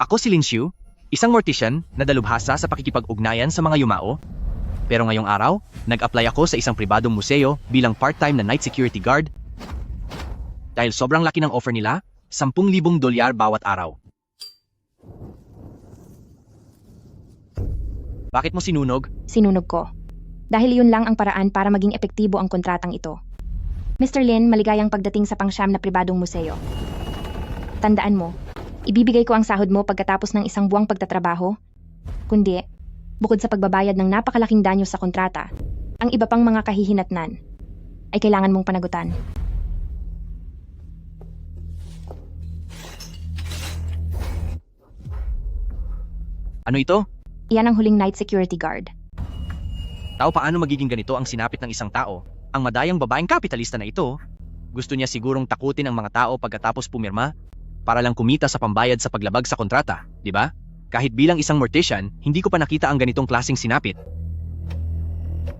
Ako si Lin Xiu, isang mortician na dalubhasa sa pakikipag-ugnayan sa mga yumao. Pero ngayong araw, nag-apply ako sa isang pribadong museo bilang part-time na night security guard. Dahil sobrang laki ng offer nila, $10,000 bawat araw. Bakit mo sinunog? Sinunog ko. Dahil yun lang ang paraan para maging epektibo ang kontratang ito. Mr. Lin, maligayang pagdating sa pangsyam na pribadong museo. Tandaan mo, ibibigay ko ang sahod mo pagkatapos ng isang buwang pagtatrabaho. Kundi, bukod sa pagbabayad ng napakalaking danyo sa kontrata, ang iba pang mga kahihinatnan ay kailangan mong panagutan. Ano ito? Iyan ang huling night security guard. Tao, paano magiging ganito ang sinapit ng isang tao? Ang madayang babaeng kapitalista na ito, gusto niya sigurong takutin ang mga tao pagkatapos pumirma para lang kumita sa pambayad sa paglabag sa kontrata, di ba? Kahit bilang isang mortician, hindi ko pa nakita ang ganitong klaseng sinapit.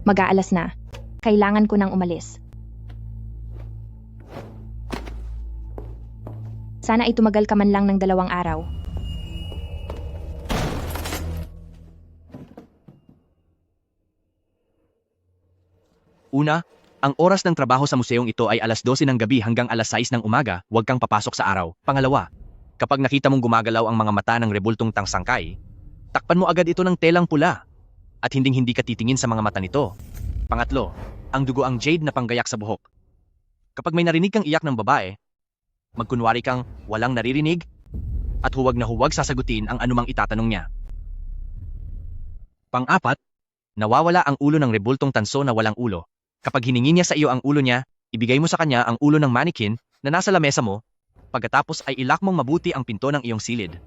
Mag-aalas na. Kailangan ko nang umalis. Sana ay tumagal ka man lang ng 2 araw. Una, ang oras ng trabaho sa museong ito ay alas 12 ng gabi hanggang alas 6 ng umaga, huwag kang papasok sa araw. Pangalawa, kapag nakita mong gumagalaw ang mga mata ng rebultong tangsangkay, takpan mo agad ito ng telang pula at hinding-hindi ka titingin sa mga mata nito. Pangatlo, ang dugo ang jade na panggayak sa buhok. Kapag may narinig kang iyak ng babae, magkunwari kang walang naririnig at huwag na huwag sasagutin ang anumang itatanong niya. Pang-apat, nawawala ang ulo ng rebultong tanso na walang ulo. Kapag hiningi niya sa iyo ang ulo niya, ibigay mo sa kanya ang ulo ng mannequin na nasa lamesa mo, pagkatapos ay ilak mong mabuti ang pinto ng iyong silid.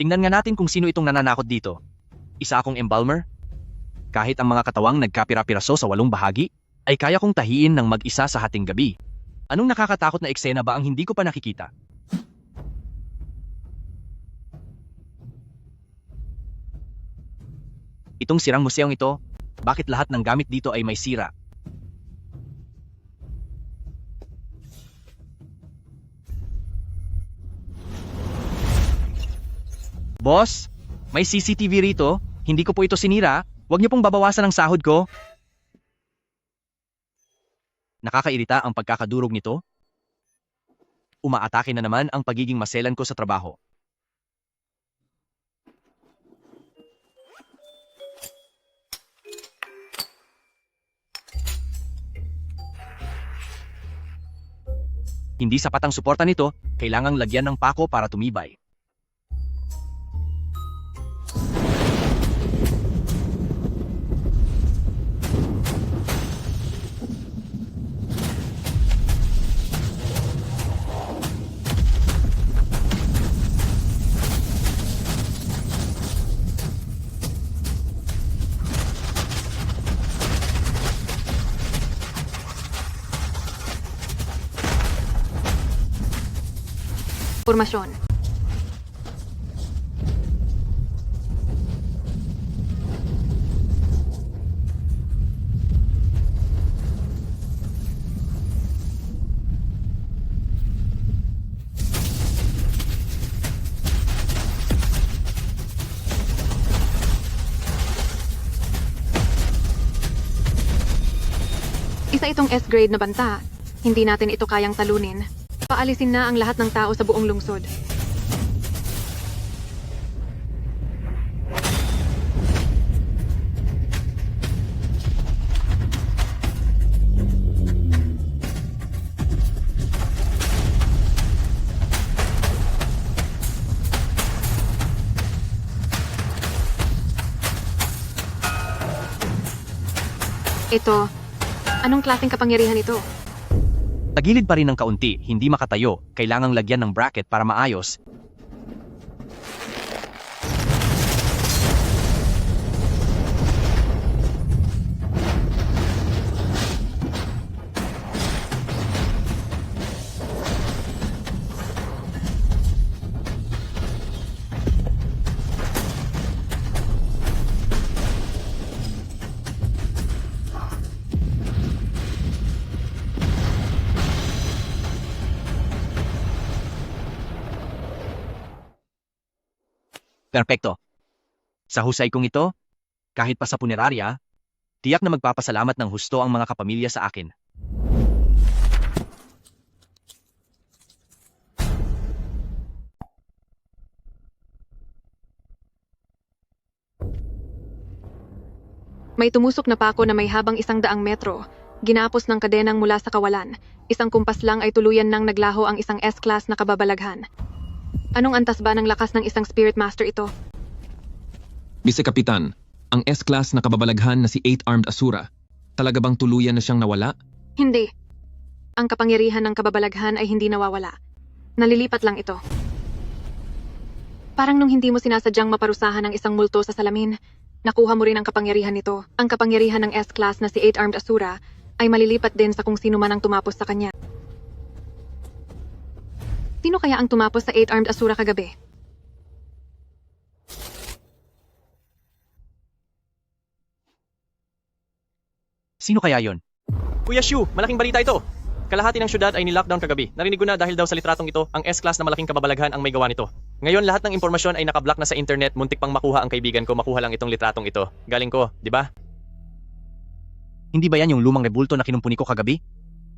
Tingnan nga natin kung sino itong nananakot dito. Isa akong embalmer. Kahit ang mga katawang nagkapira-piraso sa 8 bahagi, ay kaya kong tahiin ng mag-isa sa hating gabi. Anong nakakatakot na eksena ba ang hindi ko pa nakikita? Itong sirang museong ito, bakit lahat ng gamit dito ay may sira? Boss, may CCTV rito. Hindi ko po ito sinira. Huwag niyo pong babawasan ang sahod ko. Nakakairita ang pagkakadurog nito. Umaatake na naman ang pagiging maselan ko sa trabaho. Hindi sapat ang suporta nito, kailangang lagyan ng pako para tumibay. Formasyon. Isa itong S-grade na banta. Hindi natin ito kayang talunin. Paalisin na ang lahat ng tao sa buong lungsod. Ito, anong klaseng kapangyarihan ito? Tagilid pa rin ng kaunti, hindi makatayo, kailangang lagyan ng bracket para maayos. Perpekto. Sa husay kong ito, kahit pa sa punerarya, tiyak na magpapasalamat ng husto ang mga kapamilya sa akin. May tumusok na pako na may habang 100 metro. Ginapos ng kadenang mula sa kawalan. Isang kumpas lang ay tuluyan nang naglaho ang isang S-class na kababalaghan. Anong antas ba ng lakas ng isang Spirit Master ito? Vice Kapitan, ang S-class na kababalaghan na si 8-armed Asura, talaga bang tuluyan na siyang nawala? Hindi. Ang kapangyarihan ng kababalaghan ay hindi nawawala. Nalilipat lang ito. Parang nung hindi mo sinasadyang maparusahan ng isang multo sa salamin, nakuha mo rin ang kapangyarihan nito. Ang kapangyarihan ng S-class na si 8-armed Asura ay malilipat din sa kung sino man ang tumapos sa kanya. Sino kaya ang tumapos sa 8-armed Asura kagabi? Sino kaya yon? Kuya Shu, malaking balita ito! Kalahati ng syudad ay nilockdown kagabi. Narinig ko na dahil daw sa litratong ito, ang S-class na malaking kababalaghan ang may gawa nito. Ngayon lahat ng impormasyon ay nakablock na sa internet, muntik pang makuha ang kaibigan ko, makuha lang itong litratong ito. Galing ko, di ba? Hindi ba yan yung lumang rebulto na kinumpuni ko kagabi?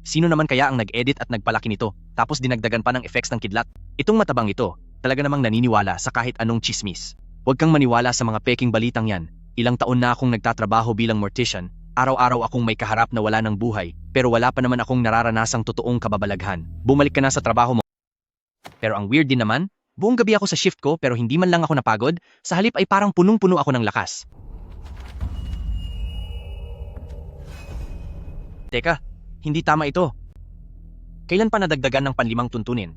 Sino naman kaya ang nag-edit at nagpalaki nito, tapos dinagdagan pa ng effects ng kidlat? Itong matabang ito, talaga namang naniniwala sa kahit anong chismis. Huwag kang maniwala sa mga peking balitang yan. Ilang taon na akong nagtatrabaho bilang mortician, araw-araw akong may kaharap na wala ng buhay, pero wala pa naman akong nararanasang totoong kababalaghan. Bumalik ka na sa trabaho mo. Pero ang weird din naman, buong gabi ako sa shift ko pero hindi man lang ako napagod, sa halip ay parang punong-puno ako ng lakas. Teka, hindi tama ito. Kailan pa nadagdagan ng panlimang tuntunin?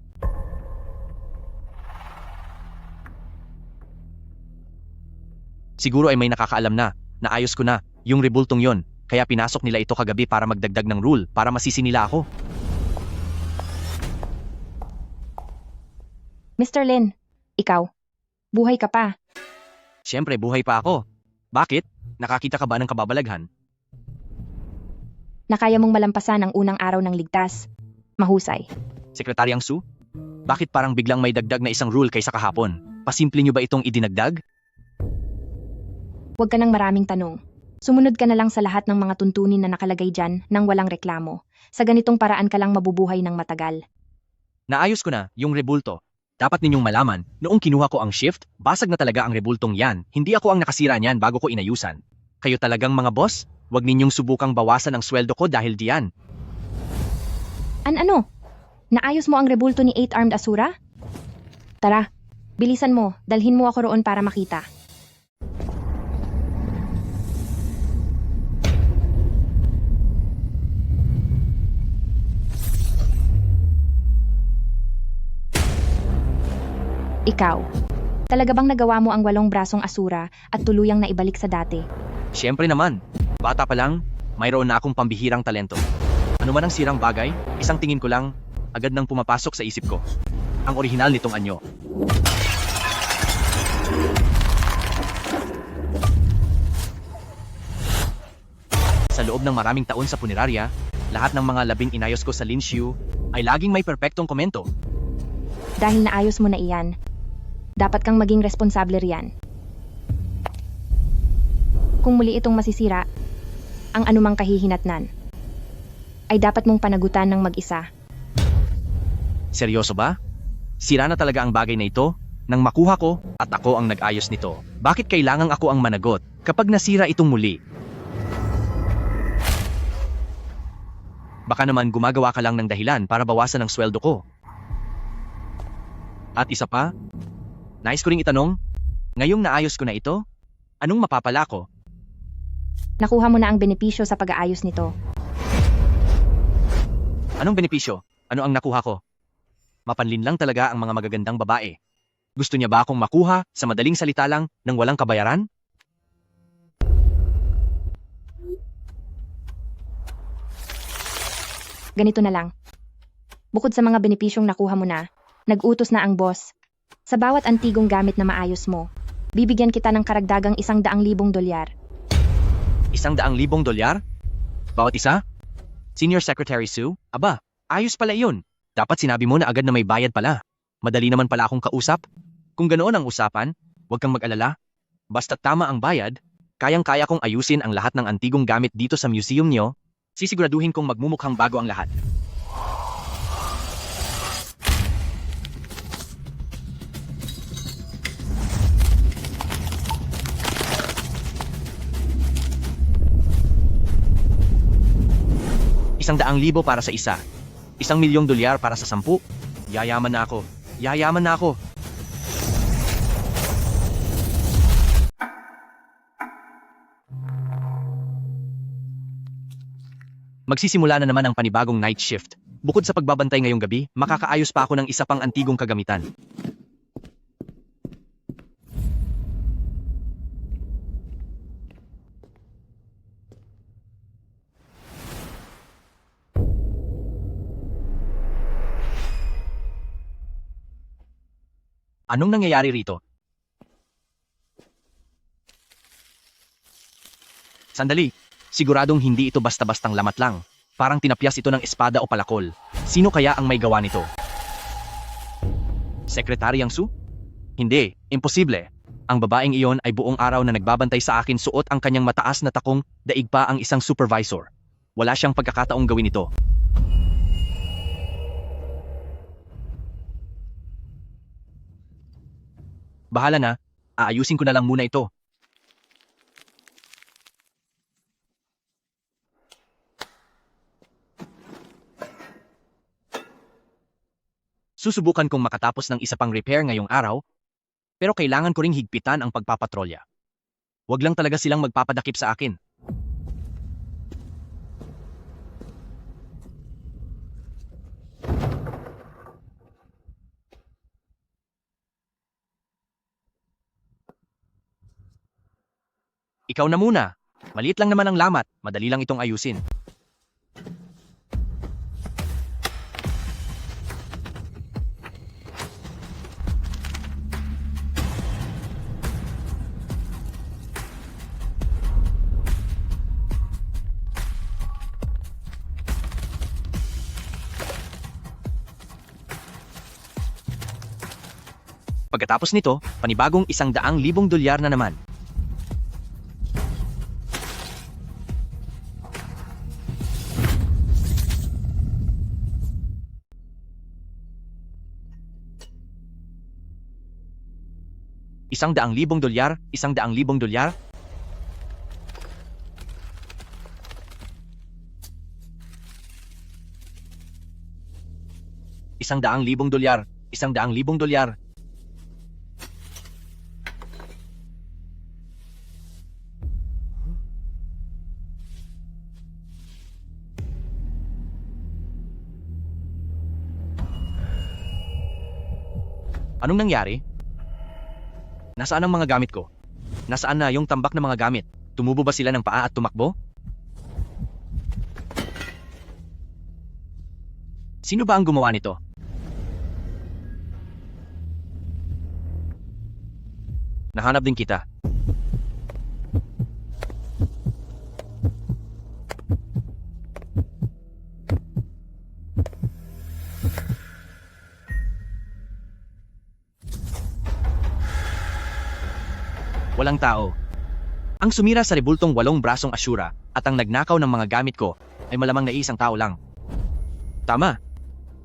Siguro ay may nakakaalam na, naayos ko na, yung rebultong yon, kaya pinasok nila ito kagabi para magdagdag ng rule, para masisi nila ako. Mr. Lin, ikaw, buhay ka pa. Siyempre, buhay pa ako. Bakit? Nakakita ka ba ng kababalaghan? Nakaya mong malampasan ang unang araw ng ligtas. Mahusay. Sekretaryang Su? Bakit parang biglang may dagdag na isang rule kaysa kahapon? Pasimple nyo ba itong idinagdag? Huwag ka ng maraming tanong. Sumunod ka na lang sa lahat ng mga tuntunin na nakalagay dyan nang walang reklamo. Sa ganitong paraan ka lang mabubuhay ng matagal. Naayos ko na, yung rebulto. Dapat ninyong malaman, noong kinuha ko ang shift, basag na talaga ang rebultong yan. Hindi ako ang nakasira niyan bago ko inayusan. Kayo talagang mga boss? Huwag ninyong subukang bawasan ang sweldo ko dahil diyan. Ano? Naayos mo ang rebulto ni 8-armed Asura? Tara, bilisan mo, dalhin mo ako roon para makita. Ikaw, talaga bang nagawa mo ang 8 brasong Asura at tuluyang naibalik sa dati? Siyempre naman, bata pa lang, mayroon na akong pambihirang talento. Ano man ang sirang bagay, isang tingin ko lang, agad nang pumapasok sa isip ko. Ang orihinal nitong anyo. Sa loob ng maraming taon sa punerarya, lahat ng mga labing inayos ko sa Linshu ay laging may perpektong komento. Dahil naayos mo na iyan, dapat kang maging responsable riyan. Kung muli itong masisira, ang anumang kahihinatnan, ay dapat mong panagutan ng mag-isa. Seryoso ba? Sira na talaga ang bagay na ito? Nang makuha ko at ako ang nag-ayos nito, bakit kailangang ako ang managot kapag nasira itong muli? Baka naman gumagawa ka lang ng dahilan para bawasan ang sweldo ko. At isa pa, nais ko ring itanong, ngayong naayos ko na ito, anong mapapala ko? Nakuha mo na ang benepisyo sa pag-aayos nito. Anong benepisyo? Ano ang nakuha ko? Mapanlin lang talaga ang mga magagandang babae. Gusto niya ba akong makuha sa madaling salita lang ng walang kabayaran? Ganito na lang. Bukod sa mga benepisyong nakuha mo na, nag-utos na ang boss. Sa bawat antigong gamit na maayos mo, bibigyan kita ng karagdagang $100,000. $100,000? Bawat isa? Senior Secretary Sue? Aba, ayos pala iyon. Dapat sinabi mo na agad na may bayad pala. Madali naman pala akong kausap. Kung ganoon ang usapan, Huwag kang mag-alala. Basta tama ang bayad, kayang-kaya kong ayusin ang lahat ng antigong gamit dito sa museum niyo. Sisiguraduhin kong magmumukhang bago ang lahat. $100,000 para sa isa. $1,000,000 para sa 10. Yayaman na ako. Yayaman na ako. Magsisimula na naman ang panibagong night shift. Bukod sa pagbabantay ngayong gabi, makakaayos pa ako ng isa pang antigong kagamitan. Anong nangyayari rito? Sandali, siguradong hindi ito basta-bastang lamat lang. Parang tinapyas ito ng espada o palakol. Sino kaya ang may gawa nito? Sekretary Yang Su? Hindi, imposible. Ang babaeng iyon ay buong araw na nagbabantay sa akin, suot ang kanyang mataas na takong, daig pa ang isang supervisor. Wala siyang pagkakataong gawin ito. Bahala na, aayusin ko na lang muna ito. Susubukan kong makatapos ng isa pang repair ngayong araw, pero kailangan ko ring higpitan ang pagpapatrolya. Huwag lang talaga silang magpapadakip sa akin. Ikaw na muna. Maliit lang naman ang lamat, madali lang itong ayusin. Pagkatapos nito, panibagong $100,000 na naman. $100,000, $100,000. $100,000, $100,000. Anong nangyari? Nasaan ang mga gamit ko? Nasaan na yung tambak na mga gamit? Tumubo ba sila ng paa at tumakbo? Sino ba ang gumawa nito? Nahanap din kita. Walang tao. Ang sumira sa rebultong 8 brasong Ashura at ang nagnakaw ng mga gamit ko ay malamang na isang tao lang. Tama.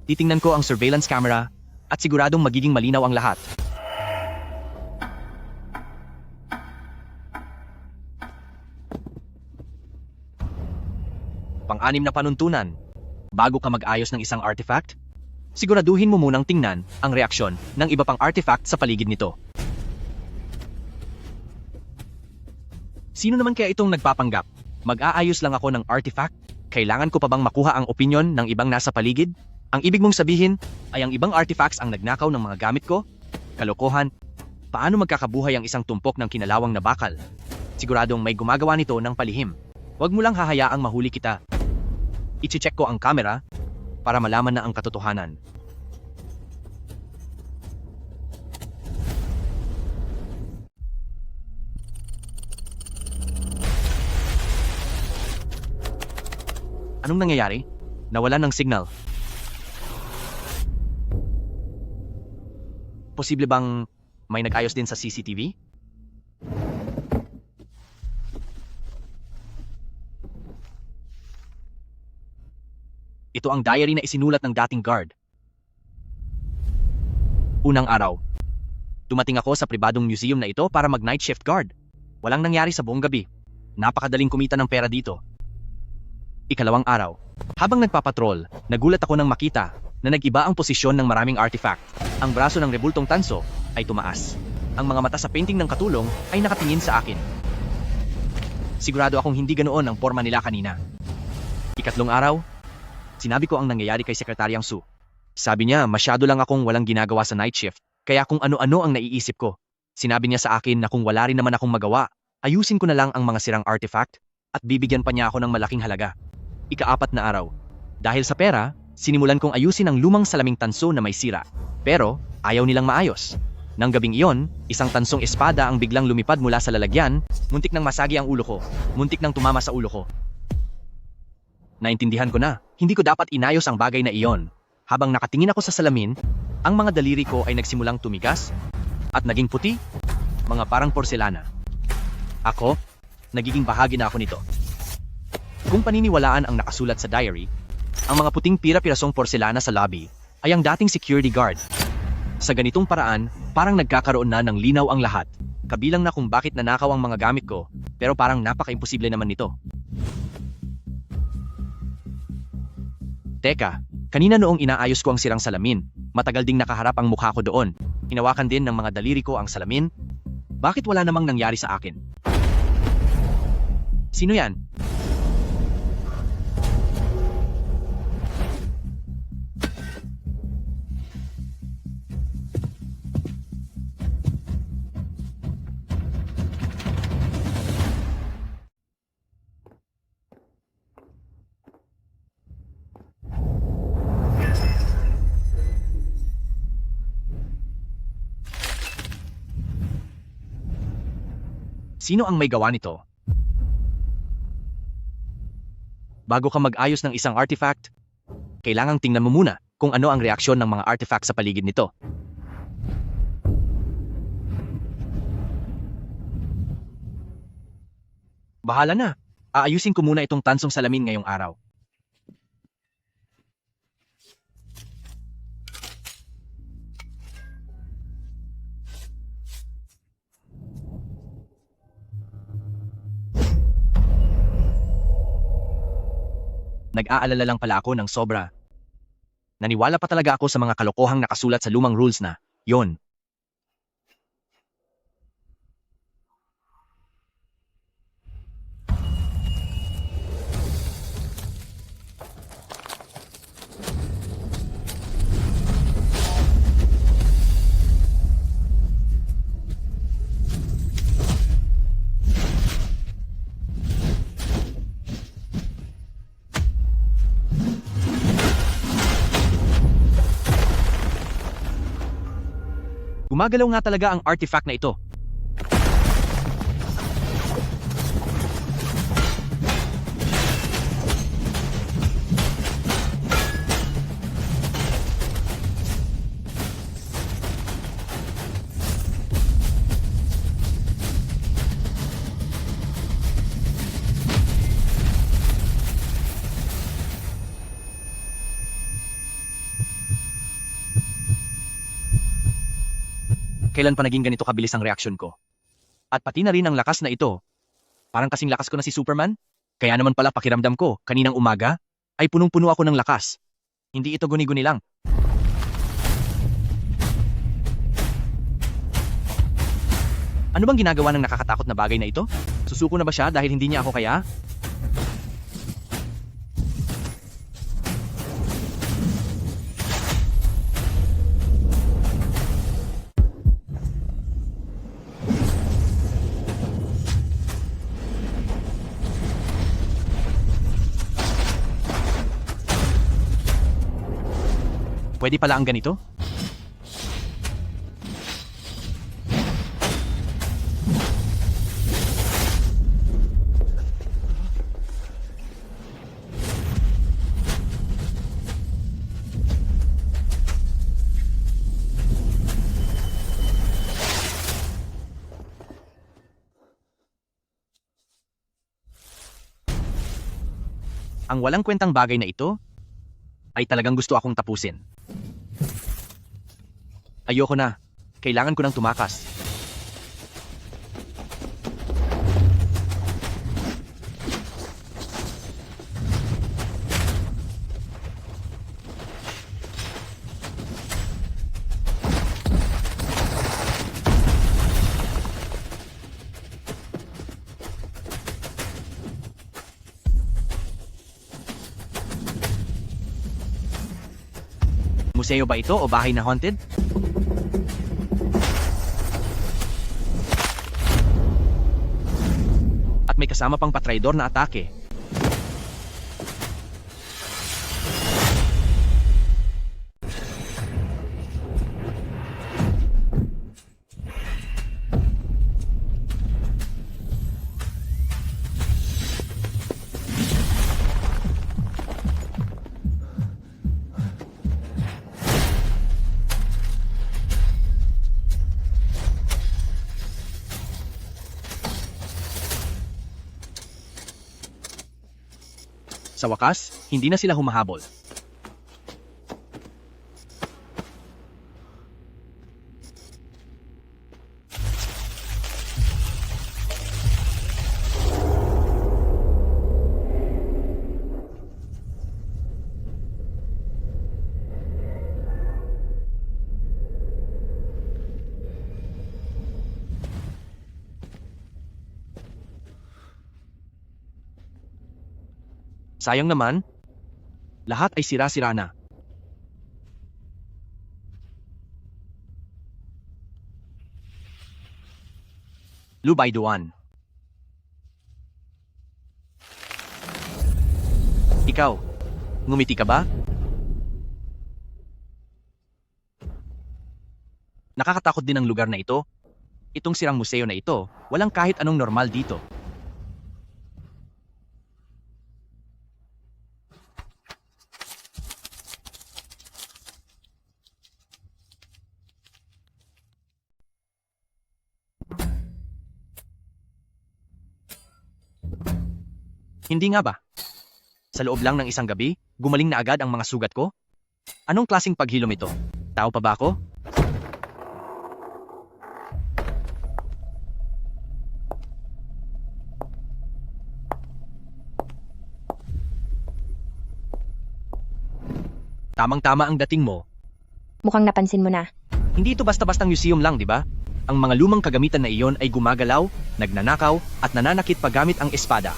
Titingnan ko ang surveillance camera at siguradong magiging malinaw ang lahat. Pang-anim na panuntunan. Bago ka mag-ayos ng isang artifact, siguraduhin mo munang tingnan ang reaksyon ng iba pang artifact sa paligid nito. Sino naman kaya itong nagpapanggap? Mag-aayos lang ako ng artifact? Kailangan ko pa bang makuha ang opinyon ng ibang nasa paligid? Ang ibig mong sabihin ay ang ibang artifacts ang nagnakaw ng mga gamit ko? Kalokohan. Paano magkakabuhay ang isang tumpok ng kinalawang na bakal? Siguradong may gumagawa nito ng palihim. Huwag mo lang hahayaang mahuli kita. I-check ko ang camera para malaman na ang katotohanan. Anong nangyayari? Nawalan ng signal. Posible bang May nag-ayos din sa CCTV? Ito ang diary na isinulat ng dating guard. Unang araw. Dumating ako sa pribadong museum na ito para mag-night shift guard. Walang nangyari sa buong gabi. Napakadaling kumita ng pera dito. Ikalawang araw. Habang nagpapatrol, nagulat ako nang makita na nag-iba ang posisyon ng maraming artifact. Ang braso ng rebultong tanso ay tumaas. Ang mga mata sa painting ng katulong ay nakatingin sa akin. Sigurado akong hindi ganoon ang forma nila kanina. Ikatlong araw, sinabi ko ang nangyayari kay Sekretaryang Su. Sabi niya, masyado lang akong walang ginagawa sa night shift, kaya kung ano-ano ang naiisip ko. Sinabi niya sa akin na kung wala rin naman akong magawa, ayusin ko na lang ang mga sirang artifact at bibigyan pa niya ako ng malaking halaga. Ika-4 na araw. Dahil sa pera, sinimulan kong ayusin ang lumang salaming tanso na may sira. Pero, ayaw nilang maayos. Nang gabing iyon, isang tansong espada ang biglang lumipad mula sa lalagyan, muntik nang masagi ang ulo ko, muntik nang tumama sa ulo ko. Naintindihan ko na, hindi ko dapat inayos ang bagay na iyon. Habang nakatingin ako sa salamin, ang mga daliri ko ay nagsimulang tumigas at naging puti, mga parang porselana. Ako, nagiging bahagi na ako nito. Kung paniniwalaan ang nakasulat sa diary, ang mga puting pira-pirasong porselana sa lobby ay ang dating security guard. Sa ganitong paraan, parang nagkakaroon na ng linaw ang lahat, kabilang na kung bakit nanakaw ang mga gamit ko, pero parang napaka-imposible naman nito. Teka, kanina noong inaayos ko ang sirang salamin, matagal ding nakaharap ang mukha ko doon. Hinawakan din ng mga daliri ko ang salamin. Bakit wala namang nangyari sa akin? Sino yan? Sino ang may gawa nito? Bago ka mag-ayos ng isang artifact, kailangang tingnan mo muna kung ano ang reaksyon ng mga artifact sa paligid nito. Bahala na. Aayusin ko muna itong tansong salamin ngayong araw. Nag-aalala lang pala ako ng sobra. Naniwala pa talaga ako sa mga kalokohang nakasulat sa lumang rules na, yon. Gumagalaw nga talaga ang artifact na ito. Kailan pa naging ganito kabilis ang reaksyon ko? At pati na rin ang lakas na ito. Parang kasing lakas ko na si Superman? Kaya naman pala pakiramdam ko, kaninang umaga, ay punong-puno ako ng lakas. Hindi ito guni-guni lang. Ano bang ginagawa ng nakakatakot na bagay na ito? Susuko na ba siya dahil hindi niya ako kaya? Pwede pala ang ganito? Ang walang kwentang bagay na ito ay talagang gusto akong tapusin. Ayoko na. Kailangan ko nang tumakas. Museo ba ito o bahay na haunted? At may kasama pang patraidor na atake. Sa wakas, hindi na sila humahabol. Sayang naman, lahat ay sira-sira na. Lubay Duan. Ikaw, ngumiti ka ba? Nakakatakot din ang lugar na ito. Itong sirang museo na ito, walang kahit anong normal dito. Hindi nga ba? Sa loob lang ng isang gabi, gumaling na agad ang mga sugat ko? Anong klaseng paghilom ito? Tao pa ba ako? Tamang-tama ang dating mo. Mukhang napansin mo na. Hindi ito basta-bastang museum lang, di ba? Ang mga lumang kagamitan na iyon ay gumagalaw, nagnanakaw, at nananakit paggamit ang espada.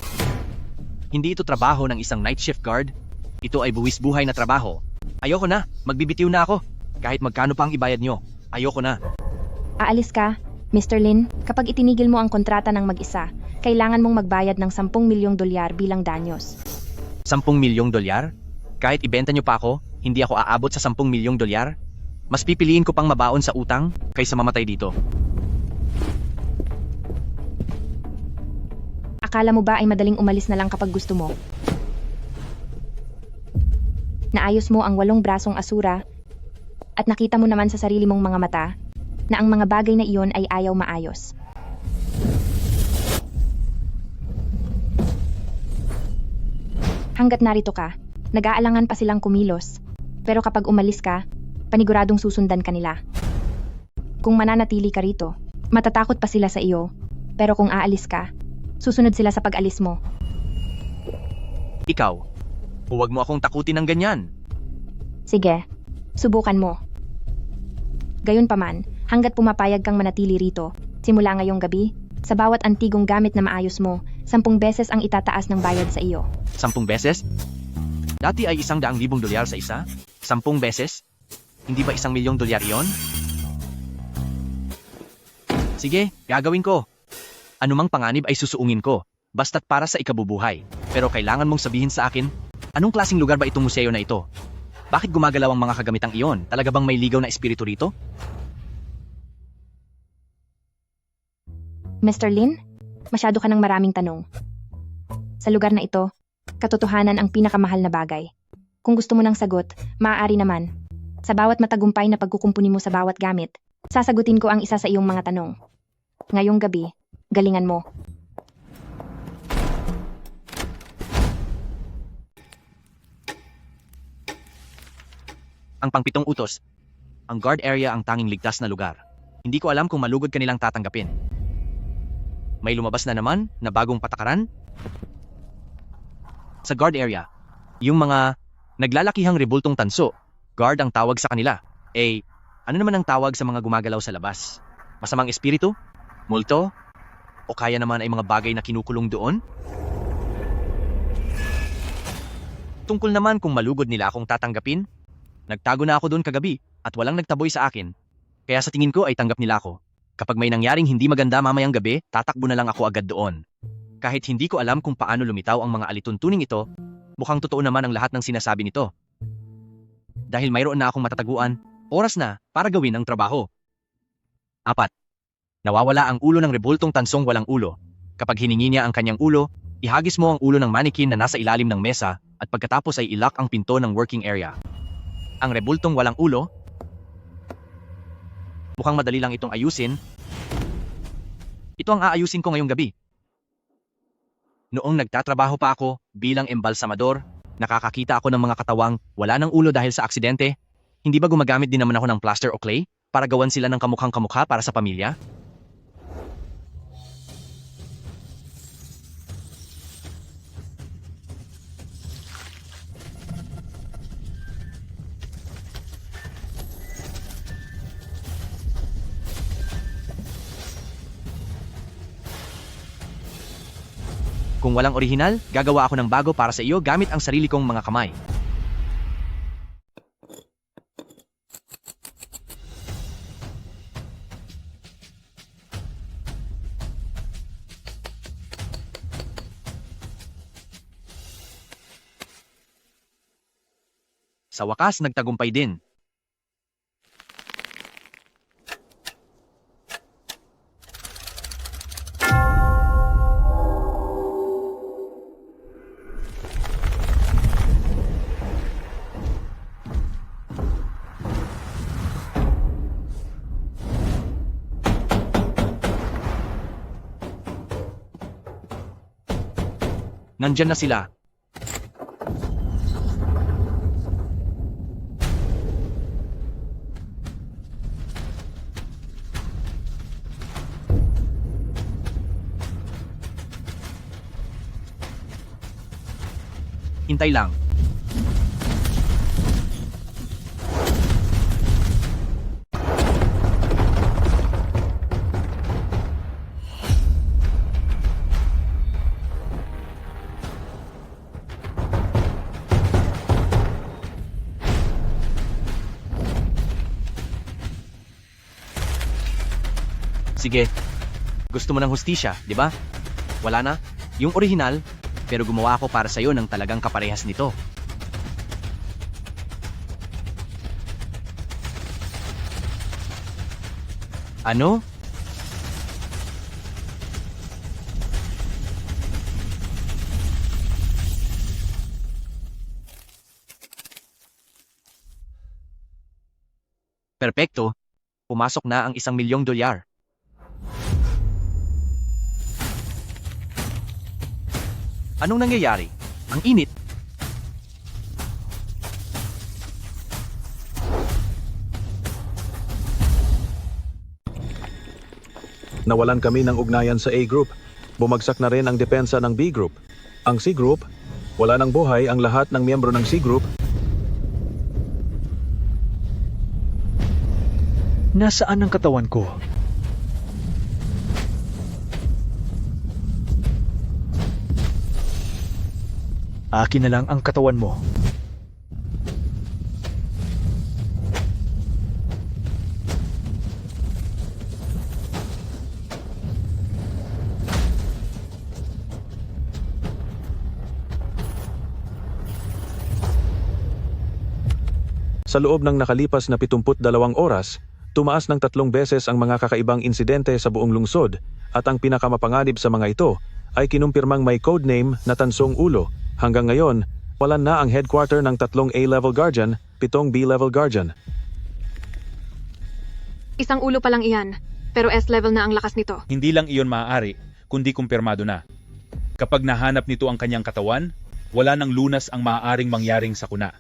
Hindi ito trabaho ng isang night shift guard. Ito ay buwis buhay na trabaho. Ayoko na, magbibitiw na ako. Kahit magkano pa ang ibayad nyo. Ayoko na. Aalis ka, Mr. Lin, kapag itinigil mo ang kontrata ng mag-isa, kailangan mong magbayad ng 10 milyong dolyar bilang danyos. 10 milyong dolyar? Kahit ibenta nyo pa ako, hindi ako aabot sa 10 milyong dolyar? Mas pipiliin ko pang mabaon sa utang kaysa mamatay dito. Akala mo ba ay madaling umalis na lang kapag gusto mo? Naayos mo ang 8 brasong asura at nakita mo naman sa sarili mong mga mata na ang mga bagay na iyon ay ayaw maayos. Hanggat narito ka, nag-aalangan pa silang kumilos. Pero kapag umalis ka, paniguradong susundan ka nila. Kung mananatili ka rito, matatakot pa sila sa iyo. Pero kung aalis ka, susunod sila sa pag-alis mo. Ikaw, huwag mo akong takutin ng ganyan. Sige, subukan mo. Gayunpaman, hanggat pumapayag kang manatili rito, simula ngayong gabi, sa bawat antigong gamit na maayos mo, 10 beses ang itataas ng bayad sa iyo. 10 beses? Dati ay 100,000 dolyar sa isa? 10 beses? Hindi ba 1 milyong dolyar iyon? Sige, gagawin ko. Anumang panganib ay susuungin ko, basta't para sa ikabubuhay. Pero kailangan mong sabihin sa akin, anong klaseng lugar ba itong museo na ito? Bakit gumagalaw ang mga kagamitang iyon? Talaga bang may ligaw na espiritu rito? Mr. Lin, masyado ka ng maraming tanong. Sa lugar na ito, katotohanan ang pinakamahal na bagay. Kung gusto mo ng sagot, maaari naman. Sa bawat matagumpay na pagkukumpuni mo sa bawat gamit, sasagutin ko ang isa sa iyong mga tanong. Ngayong gabi, galingan mo. Ang pangpitong utos. Ang guard area ang tanging ligtas na lugar. Hindi ko alam kung malugod kanilang tatanggapin. May lumabas na naman na bagong patakaran? Sa guard area, yung mga naglalakihang rebultong tanso, guard ang tawag sa kanila. Ano naman ang tawag sa mga gumagalaw sa labas? Masamang espiritu? Multo? O kaya naman ay mga bagay na kinukulong doon? Tungkol naman kung malugod nila akong tatanggapin, nagtago na ako doon kagabi at walang nagtaboy sa akin. Kaya sa tingin ko ay tanggap nila ako. Kapag may nangyaring hindi maganda mamayang gabi, tatakbo na lang ako agad doon. Kahit hindi ko alam kung paano lumitaw ang mga alituntuning ito, mukhang totoo naman ang lahat ng sinasabi nito. Dahil mayroon na akong matataguan, oras na para gawin ang trabaho. 4. Nawawala ang ulo ng rebultong tansong walang ulo. Kapag hiningi niya ang kanyang ulo, ihagis mo ang ulo ng manikin na nasa ilalim ng mesa at pagkatapos ay ilock ang pinto ng working area. Ang rebultong walang ulo, mukhang madali lang itong ayusin. Ito ang aayusin ko ngayong gabi. Noong nagtatrabaho pa ako bilang embalsamador, nakakakita ako ng mga katawang wala ng ulo dahil sa aksidente. Hindi ba gumagamit din naman ako ng plaster o clay para gawan sila ng kamukhang kamukha para sa pamilya? Kung walang orihinal, gagawa ako ng bago para sa iyo gamit ang sarili kong mga kamay. Sa wakas, nagtagumpay din. Nandyan na sila. Hintay lang. Sige. Gusto mo ng hustisya, di ba? Wala na? Yung orihinal, pero gumawa ako para sa'yo ng talagang kaparehas nito. Ano? Perpekto. Pumasok na ang $1,000,000. Anong nangyayari? Ang init. Nawalan kami ng ugnayan sa A Group. Bumagsak na rin ang depensa ng B Group. Ang C Group, wala ng buhay ang lahat ng miyembro ng C Group. Nasaan ang katawan ko? Akin na lang ang katawan mo. Sa loob ng nakalipas na 72 oras, tumaas ng 3 beses ang mga kakaibang insidente sa buong lungsod at ang pinakamapanganib sa mga ito ay kinumpirmang may codename na Tansong Ulo. Hanggang ngayon, wala na ang headquarter ng 3 A-level guardian, 7 B-level guardian. Isang ulo pa lang iyan, pero S-level na ang lakas nito. Hindi lang iyon maaari, kundi kumpirmado na. Kapag nahanap nito ang kanyang katawan, wala nang lunas ang maaaring mangyaring sakuna.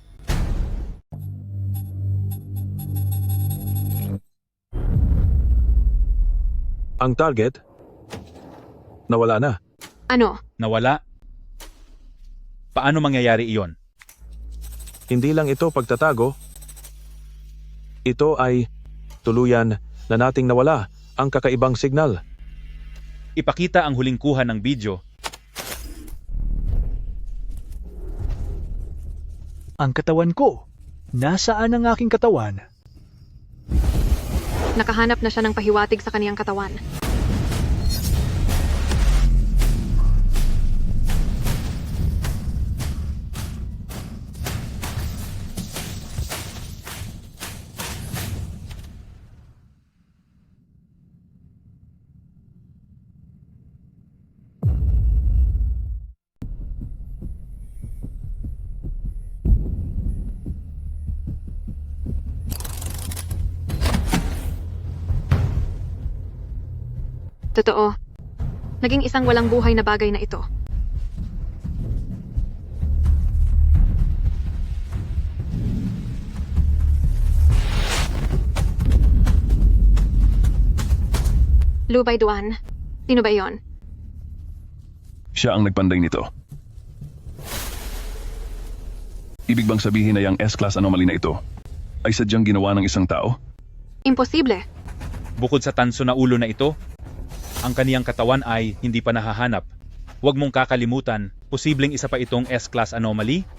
Ang target, nawala na. Ano? Nawala? Paano mangyayari iyon? Hindi lang ito pagtatago. Ito ay tuluyan na nating nawala ang kakaibang signal. Ipakita ang huling kuha ng video. Ang katawan ko. Nasaan ang aking katawan? Nakahanap na siya ng pahiwatig sa kaniyang katawan. Totoo. Naging isang walang buhay na bagay na ito. Lubay Duan. Sino ba iyon? Siya ang nagpanday nito. Ibig bang sabihin na yung S-class anomaly na ito ay sadyang ginawa ng isang tao? Imposible. Bukod sa tanso na ulo na ito, ang kaniyang katawan ay hindi pa nahahanap. Huwag mong kakalimutan, posibleng isa pa itong S-class anomaly.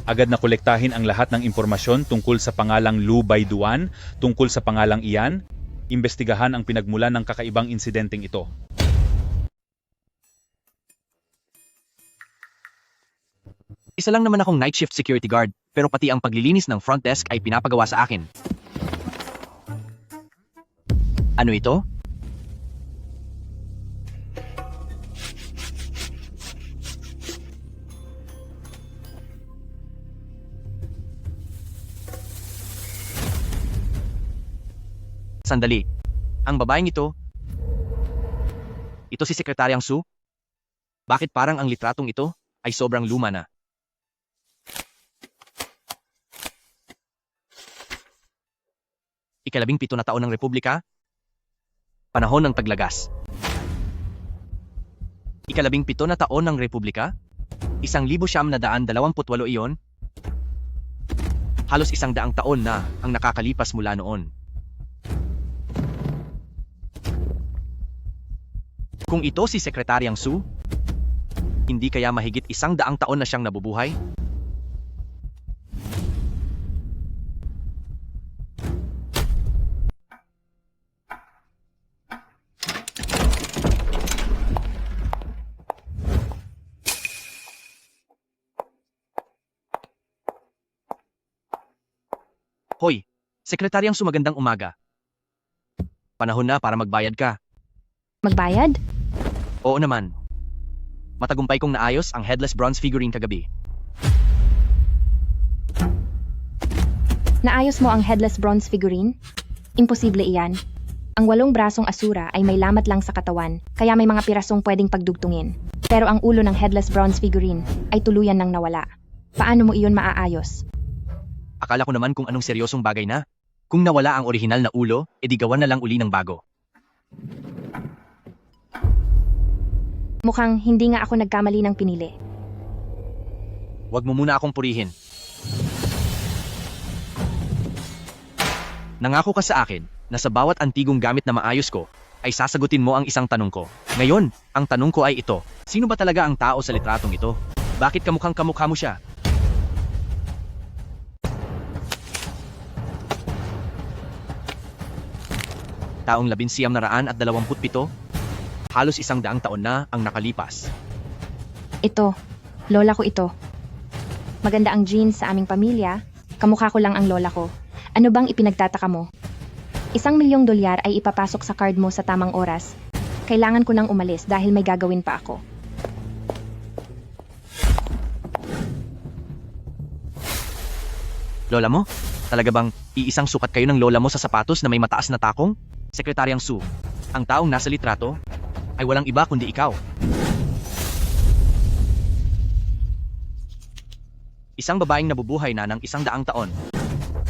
Agad na kolektahin ang lahat ng impormasyon tungkol sa pangalang Lu Baiduan, tungkol sa pangalang iyan. Imbestigahan ang pinagmulan ng kakaibang insidenteng ito. Isa lang naman akong night shift security guard, pero pati ang paglilinis ng front desk ay pinapagawa sa akin. Ano ito? Sandali. Ang babaeng ito? Ito si Sekretaryang Su? Bakit parang ang litratong ito ay sobrang luma na? Ika-17 na taon ng Republika? Panahon ng taglagas. Ika-17 na taon ng Republika? 1928 iyon? Halos 100 taon na ang nakakalipas mula noon. Kung ito si Sekretaryang Su, hindi kaya mahigit 100 taon na siyang nabubuhay? Hoy, Sekretaryang Su, magandang umaga. Panahon na para magbayad ka. Magbayad? Oo naman. Matagumpay kong naayos ang headless bronze figurine kagabi. Naayos mo ang headless bronze figurine? Imposible iyan. Ang 8 brasong asura ay may lamat lang sa katawan, kaya may mga pirasong pwedeng pagdugtungin. Pero ang ulo ng headless bronze figurine ay tuluyan nang nawala. Paano mo iyon maaayos? Akala ko naman kung anong seryosong bagay na. Kung nawala ang orihinal na ulo, edi gawan na lang uli ng bago. Mukhang hindi nga ako nagkamali ng pinili. Huwag mo muna akong purihin. Nangako ka sa akin na sa bawat antigong gamit na maayos ko, ay sasagutin mo ang isang tanong ko. Ngayon, ang tanong ko ay ito. Sino ba talaga ang tao sa litratong ito? Bakit kamukhang kamukha mo siya? Taong 1927, halos 100 taon na ang nakalipas. Ito, lola ko ito. Maganda ang genes sa aming pamilya, kamukha ko lang ang lola ko. Ano bang ipinagtataka mo? $1,000,000 ay ipapasok sa card mo sa tamang oras. Kailangan ko nang umalis dahil may gagawin pa ako. Lola mo? Talaga bang iisang sukat kayo ng lola mo sa sapatos na may mataas na takong? Sekretaryang Su, ang taong nasa litrato ay walang iba kundi ikaw. Isang babaeng nabubuhay na ng 100 taon.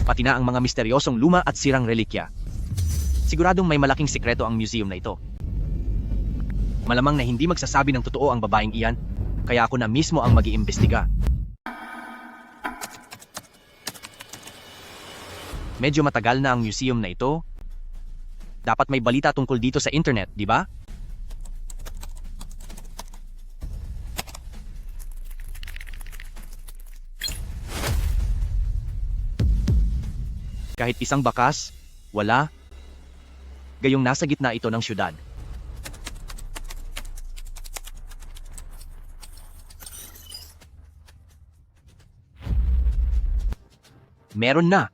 Pati na ang mga misteryosong luma at sirang relikya. Siguradong may malaking sikreto ang museum na ito. Malamang na hindi magsasabi ng totoo ang babaeng iyan, kaya ako na mismo ang mag-iimbestiga. Medyo matagal na ang museum na ito. Dapat may balita tungkol dito sa internet, di ba? Kahit isang bakas, wala. Gayong nasa gitna ito ng syudad. Meron na.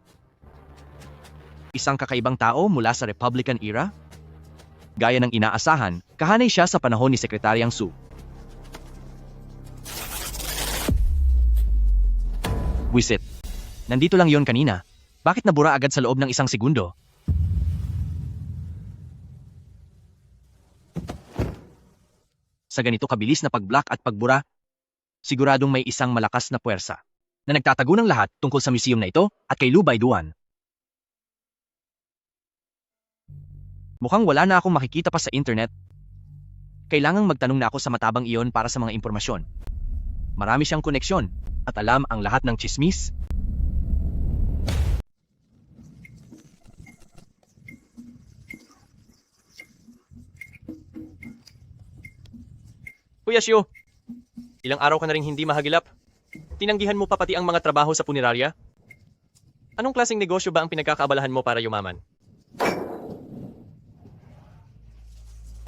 Isang kakaibang tao mula sa Republican era? Gaya ng inaasahan, kahanay siya sa panahon ni Sekretaryang Su. Wisit. Nandito lang yon kanina. Bakit nabura agad sa loob ng isang segundo? Sa ganito kabilis na pag-block at pagbura, siguradong may isang malakas na puwersa na nagtatago ng lahat tungkol sa museum na ito at kay Lu Baiduan. Mukhang wala na akong makikita pa sa internet. Kailangang magtanong na ako sa matabang iyon para sa mga impormasyon. Marami siyang koneksyon at alam ang lahat ng chismis. Kuya Shio, ilang araw ka na rin hindi mahagilap. Tinanggihan mo pa pati ang mga trabaho sa punerarya? Anong klaseng negosyo ba ang pinagkakaabalahan mo para yumaman?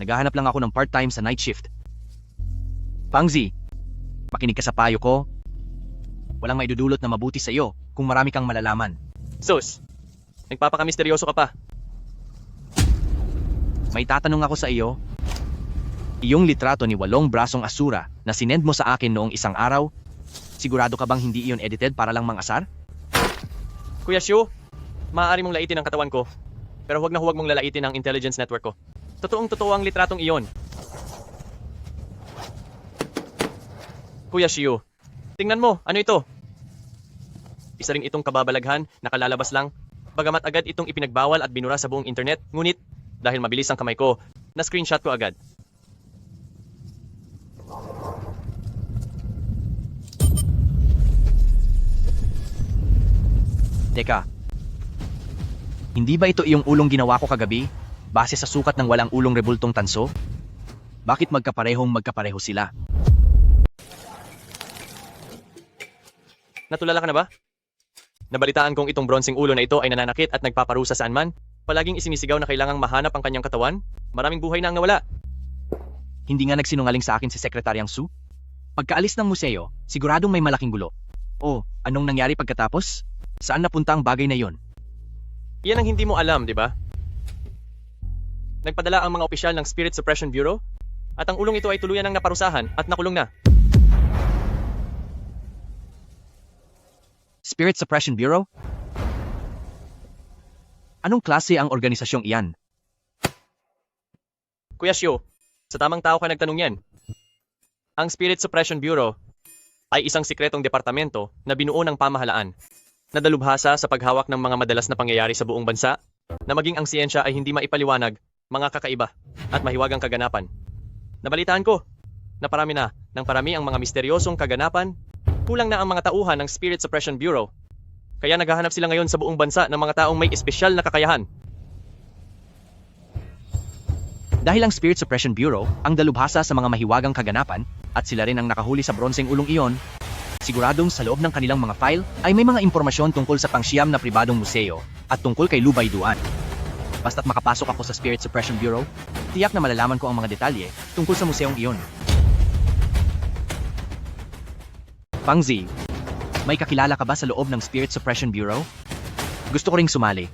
Naghahanap lang ako ng part-time sa night shift. Pangzi, makinig ka sa payo ko. Walang maidudulot na mabuti sa iyo kung marami kang malalaman. Sus, nagpapakamisteryoso ka pa. May tatanong ako sa iyo. Iyong litrato ni Walong Brasong Asura na sinend mo sa akin noong isang araw, sigurado ka bang hindi iyon edited para lang mangasar? Kuya Shio, maaari mong laitin ang katawan ko, pero huwag na huwag mong lalaitin ang intelligence network ko. Totoong-totoo ang litratong iyon. Kuya Shio, tingnan mo, ano ito? Isa rin itong kababalaghan, nakalalabas lang. Bagamat agad itong ipinagbawal at binura sa buong internet, ngunit dahil mabilis ang kamay ko, na-screenshot ko agad. Teka, hindi ba ito iyong ulong ginawa ko kagabi, base sa sukat ng walang ulong rebultong tanso? Bakit magkapareho sila? Natulala ka na ba? Nabalitaan kong itong bronseng ulo na ito ay nananakit at nagpaparusa saan man. Palaging isinisigaw na kailangang mahanap ang kanyang katawan. Maraming buhay na ang nawala. Hindi nga nagsinungaling sa akin si Sekretaryang Su? Pagkaalis ng museo, siguradong may malaking gulo. Oh, anong nangyari pagkatapos? Saan napunta ang bagay na yon? Yan ang hindi mo alam, di ba? Nagpadala ang mga opisyal ng Spirit Suppression Bureau at ang ulong ito ay tuluyan ng naparusahan at nakulong na. Spirit Suppression Bureau? Anong klase ang organisasyong iyan? Kuya Shio, sa tamang tao ka nagtanong yan. Ang Spirit Suppression Bureau ay isang sikretong departamento na binuo ng pamahalaan na dalubhasa sa paghawak ng mga madalas na pangyayari sa buong bansa na maging ang siyensya ay hindi maipaliwanag, mga kakaiba at mahiwagang kaganapan. Nabalitaan ko na parami ang mga misteryosong kaganapan, kulang na ang mga tauhan ng Spirit Suppression Bureau. Kaya naghahanap sila ngayon sa buong bansa ng mga taong may espesyal na kakayahan. Dahil ang Spirit Suppression Bureau ang dalubhasa sa mga mahiwagang kaganapan at sila rin ang nakahuli sa bronseng ulong iyon, siguradong sa loob ng kanilang mga file ay may mga impormasyon tungkol sa pangsyam na pribadong museo at tungkol kay Lu Baiduan. Basta't makapasok ako sa Spirit Suppression Bureau, tiyak na malalaman ko ang mga detalye tungkol sa museong iyon. Pangzi, may kakilala ka ba sa loob ng Spirit Suppression Bureau? Gusto ko ring sumali.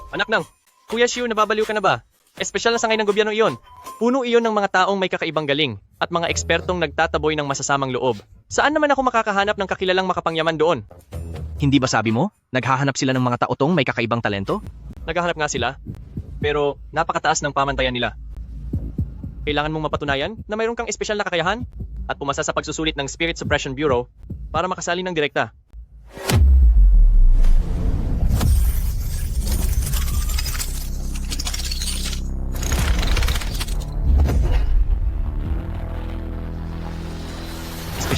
Anak nang, Kuya Shio, nababaliw ka na ba? Espesyal na sangay ng gobyerno iyon. Puno iyon ng mga taong may kakaibang galing at mga ekspertong nagtataboy ng masasamang loob. Saan naman ako makakahanap ng kakilalang makapangyaman doon? Hindi ba sabi mo, naghahanap sila ng mga taotong may kakaibang talento? Naghahanap nga sila, pero napakataas ng pamantayan nila. Kailangan mong mapatunayan na mayroon kang espesyal na kakayahan at pumasa sa pagsusulit ng Spirit Suppression Bureau para makasali ng direkta.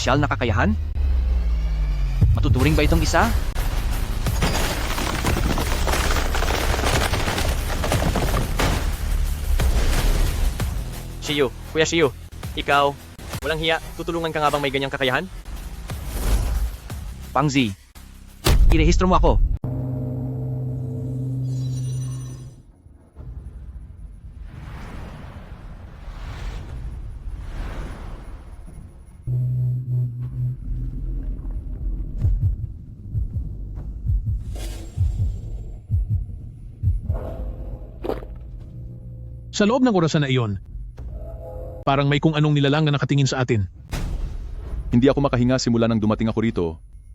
espesyal na kakayahan? Matuturing ba itong isa? Shiyu, Kuya Shiyu, ikaw, walang hiya, tutulungan ka nga bang may ganyang kakayahan? Pangzi, irehistro mo ako. Sa loob ng orasan na iyon, parang may kung anong nilalang na nakatingin sa atin. Hindi ako makahinga simula nang dumating ako rito.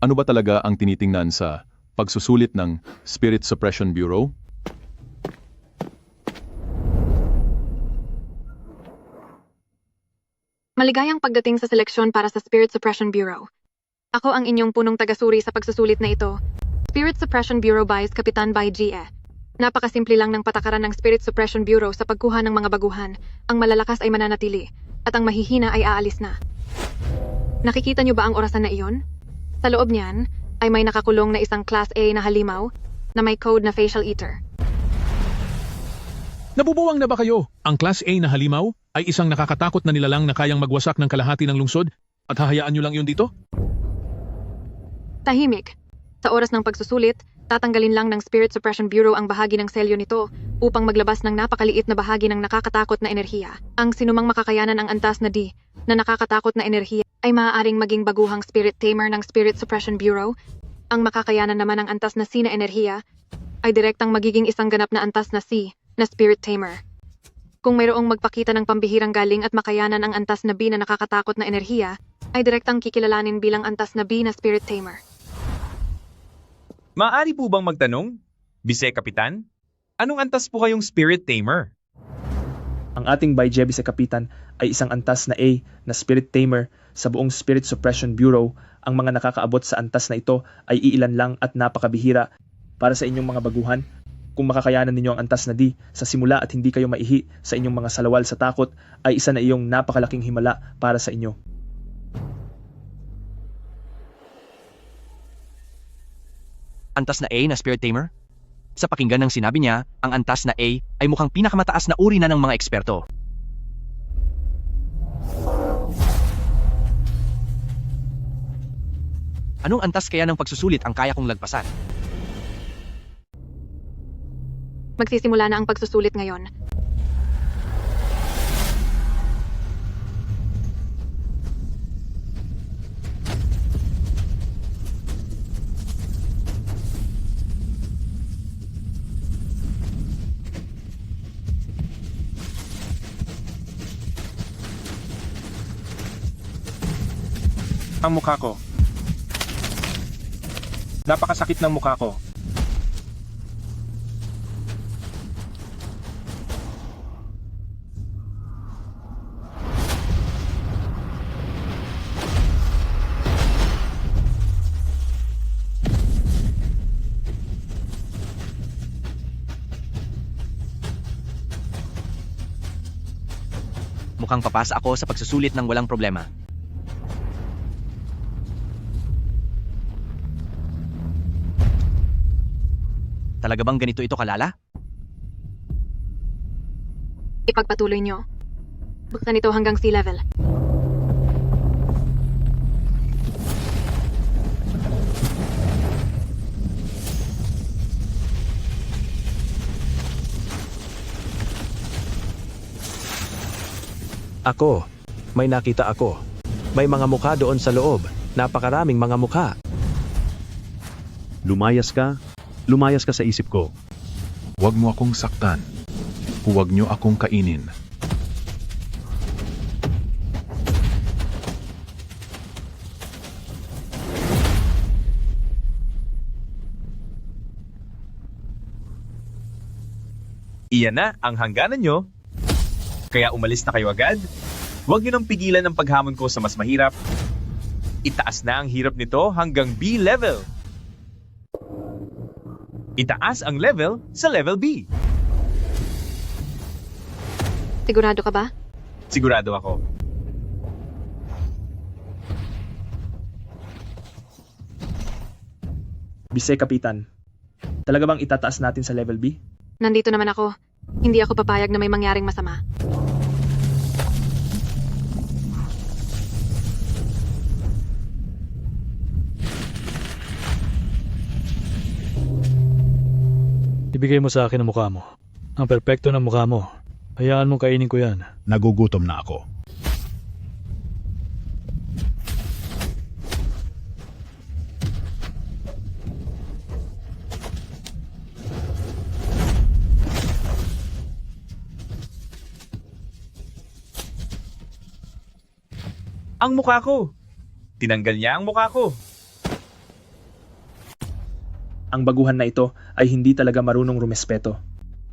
Ano ba talaga ang tinitingnan sa pagsusulit ng Spirit Suppression Bureau? Maligayang pagdating sa seleksyon para sa Spirit Suppression Bureau. Ako ang inyong punong tagasuri sa pagsusulit na ito. Spirit Suppression Bureau Vice Kapitan by G.E. Napakasimple lang ng patakaran ng Spirit Suppression Bureau sa pagkuha ng mga baguhan. Ang malalakas ay mananatili, at ang mahihina ay aalis na. Nakikita niyo ba ang orasan na iyon? Sa loob niyan, ay may nakakulong na isang Class A na halimaw na may code na Facial Eater. Nabubuwang na ba kayo? Ang Class A na halimaw ay isang nakakatakot na nilalang na kayang magwasak ng kalahati ng lungsod at hahayaan nyo lang yun dito? Tahimik. Sa oras ng pagsusulit, tatanggalin lang ng Spirit Suppression Bureau ang bahagi ng selyo nito upang maglabas ng napakaliit na bahagi ng nakakatakot na enerhiya. Ang sinumang makakayanan ang antas na D na nakakatakot na enerhiya ay maaaring maging baguhang Spirit Tamer ng Spirit Suppression Bureau. Ang makakayanan naman ng antas na C na enerhiya ay direktang magiging isang ganap na antas na C na Spirit Tamer. Kung mayroong magpakita ng pambihirang galing at makayanan ang antas na B na nakakatakot na enerhiya, ay direktang kikilalanin bilang antas na B na Spirit Tamer. Maaari po bang magtanong, Bise Kapitan? Anong antas po kayong Spirit Tamer? Ang ating by Vice Kapitan ay isang antas na A na Spirit Tamer sa buong Spirit Suppression Bureau. Ang mga nakakaabot sa antas na ito ay iilan lang at napakabihira. Para sa inyong mga baguhan, kung makakayanan ninyo ang antas na D sa simula at hindi kayo maihi sa inyong mga salawal sa takot, ay isa na iyong napakalaking himala para sa inyo. Antas na A na Spirit Tamer? Sa pakinggan ng sinabi niya, ang antas na A ay mukhang pinakamataas na uri na ng mga eksperto. Anong antas kaya ng pagsusulit ang kaya kong lagpasan? Magsisimula na ang pagsusulit ngayon. Ang mukha ko. Napakasakit ng mukha ko. Mukhang papasa ako sa pagsusulit ng walang problema. Talaga bang ganito ito kalala? Ipagpatuloy nyo. Buksan ito hanggang sea level. Ako, may nakita ako. May mga mukha doon sa loob. Napakaraming mga mukha. Lumayas ka sa isip ko. Huwag mo akong saktan. Huwag niyo akong kainin. Iyan na ang hangganan nyo. Kaya umalis na kayo agad. Huwag nyo nang pigilan ang paghamon ko sa mas mahirap. Itaas na ang hirap nito hanggang B level. Itaas ang level sa level B. Sigurado ka ba? Sigurado ako. Vice Kapitan, talaga bang itataas natin sa level B? Nandito naman ako. Hindi ako papayag na may mangyaring masama. Ibigay mo sa akin ang mukha mo. Ang perpekto ng mukha mo. Hayaan mong kainin ko yan. Nagugutom na ako. Ang mukha ko! Tinanggal niya ang mukha ko! Ang baguhan na ito ay hindi talaga marunong rumespeto.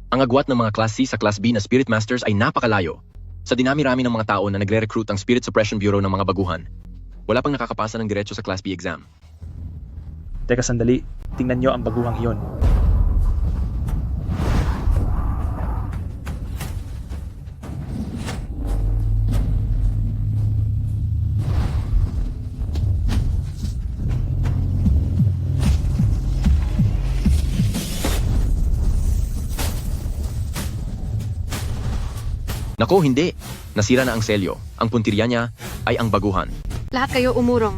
Ang agwat ng mga Class C sa Class B na Spirit Masters ay napakalayo. Sa dinami-rami ng mga tao na nagre-recruit ang Spirit Suppression Bureau ng mga baguhan, wala pang nakakapasa ng diretso sa Class B exam. Teka sandali, tingnan nyo ang baguhang iyon. Nako, hindi. Nasira na ang selyo. Ang puntirya niya ay ang baguhan. Lahat kayo umurong.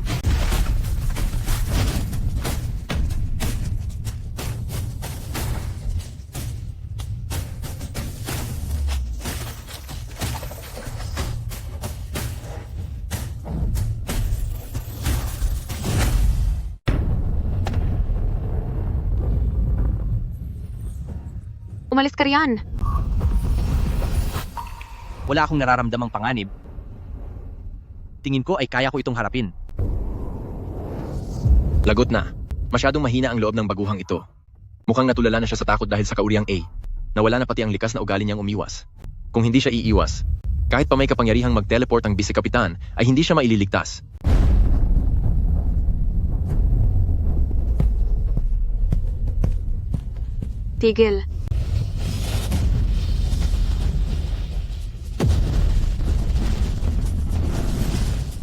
Umalis ka riyan. Wala akong nararamdamang panganib. Tingin ko ay kaya ko itong harapin. Lagot na. Masyadong mahina ang loob ng baguhang ito. Mukhang natulala na siya sa takot dahil sa kauriang A. Nawala na pati ang likas na ugali niyang umiwas. Kung hindi siya iiwas, kahit pa may kapangyarihang mag-teleport ang Vice-Kapitan, ay hindi siya maililigtas. Tigil.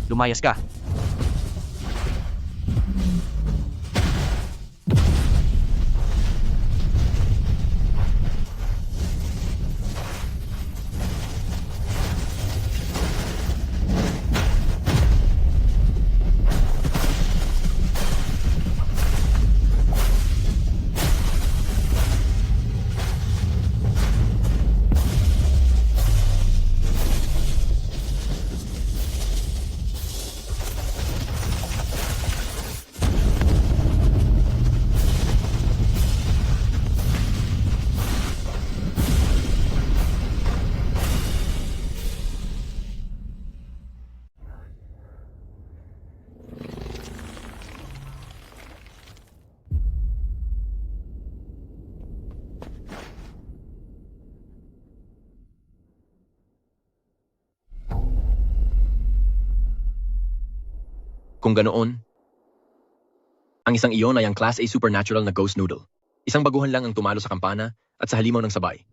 Lumayas ka. Kung ganoon, ang isang iyon ay ang Class A Supernatural na Ghost Noodle. Isang baguhan lang ang tumalo sa kampana at sa halimaw ng sabay.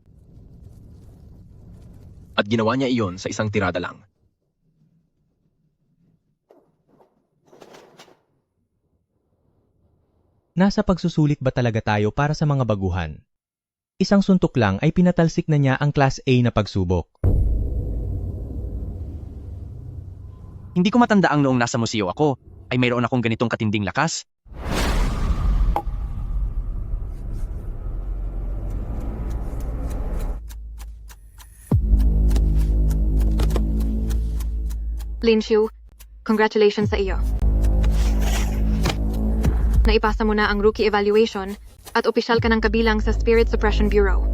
At ginawa niya iyon sa isang tirada lang. Nasa pagsusulit ba talaga tayo para sa mga baguhan? Isang suntok lang ay pinatalsik na niya ang Class A na pagsubok. Hindi ko matanda ang noong nasa museo ako, ay mayroon akong ganitong katinding lakas. Lin Xiu, congratulations sa iyo. Naipasa mo na ang rookie evaluation at opisyal ka ng kabilang sa Spirit Suppression Bureau.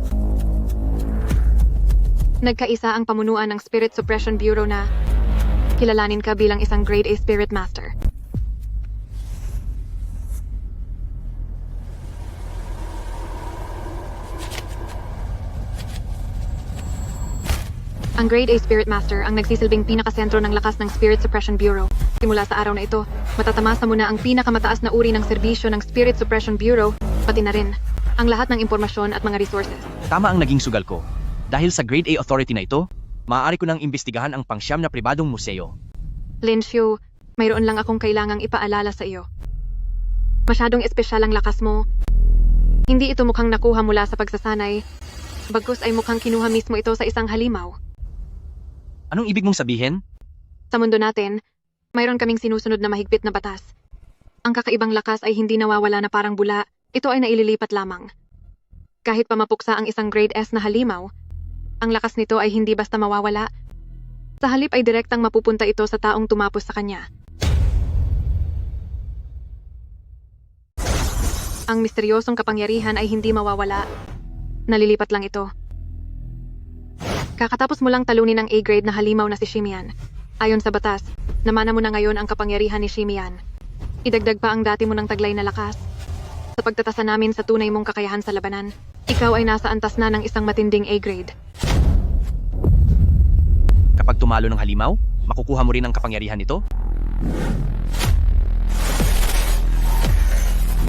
Nagkaisa ang pamunuan ng Spirit Suppression Bureau na kilalanin ka bilang isang Grade A Spirit Master. Ang Grade A Spirit Master ang nagsisilbing pinakasentro ng lakas ng Spirit Suppression Bureau. Simula sa araw na ito, matatamasa mo na ang pinakamataas na uri ng serbisyo ng Spirit Suppression Bureau, pati na rin ang lahat ng impormasyon at mga resources. Tama ang naging sugal ko. Dahil sa Grade A authority na ito, maaari ko nang imbestigahan ang pangsyam na pribadong museo. Lin Xiu, mayroon lang akong kailangang ipaalala sa iyo. Masyadong espesyal ang lakas mo. Hindi ito mukhang nakuha mula sa pagsasanay. Bagkus ay mukhang kinuha mismo ito sa isang halimaw. Anong ibig mong sabihin? Sa mundo natin, mayroon kaming sinusunod na mahigpit na batas. Ang kakaibang lakas ay hindi nawawala na parang bula. Ito ay naililipat lamang. Kahit pa mapuksa ang isang grade S na halimaw, ang lakas nito ay hindi basta mawawala. Sa halip ay direktang mapupunta ito sa taong tumapos sa kanya. Ang misteryosong kapangyarihan ay hindi mawawala. Nalilipat lang ito. Kakatapos mo lang talunin ang A-grade na halimaw na si Shimian. Ayon sa batas, namana mo na ngayon ang kapangyarihan ni Shimian. Idagdag pa ang dati mo ng taglay na lakas. Sa pagtatasa namin sa tunay mong kakayahan sa labanan, ikaw ay nasa antas na ng isang matinding A-grade. Kapag tumalo ng halimaw, makukuha mo rin ang kapangyarihan nito?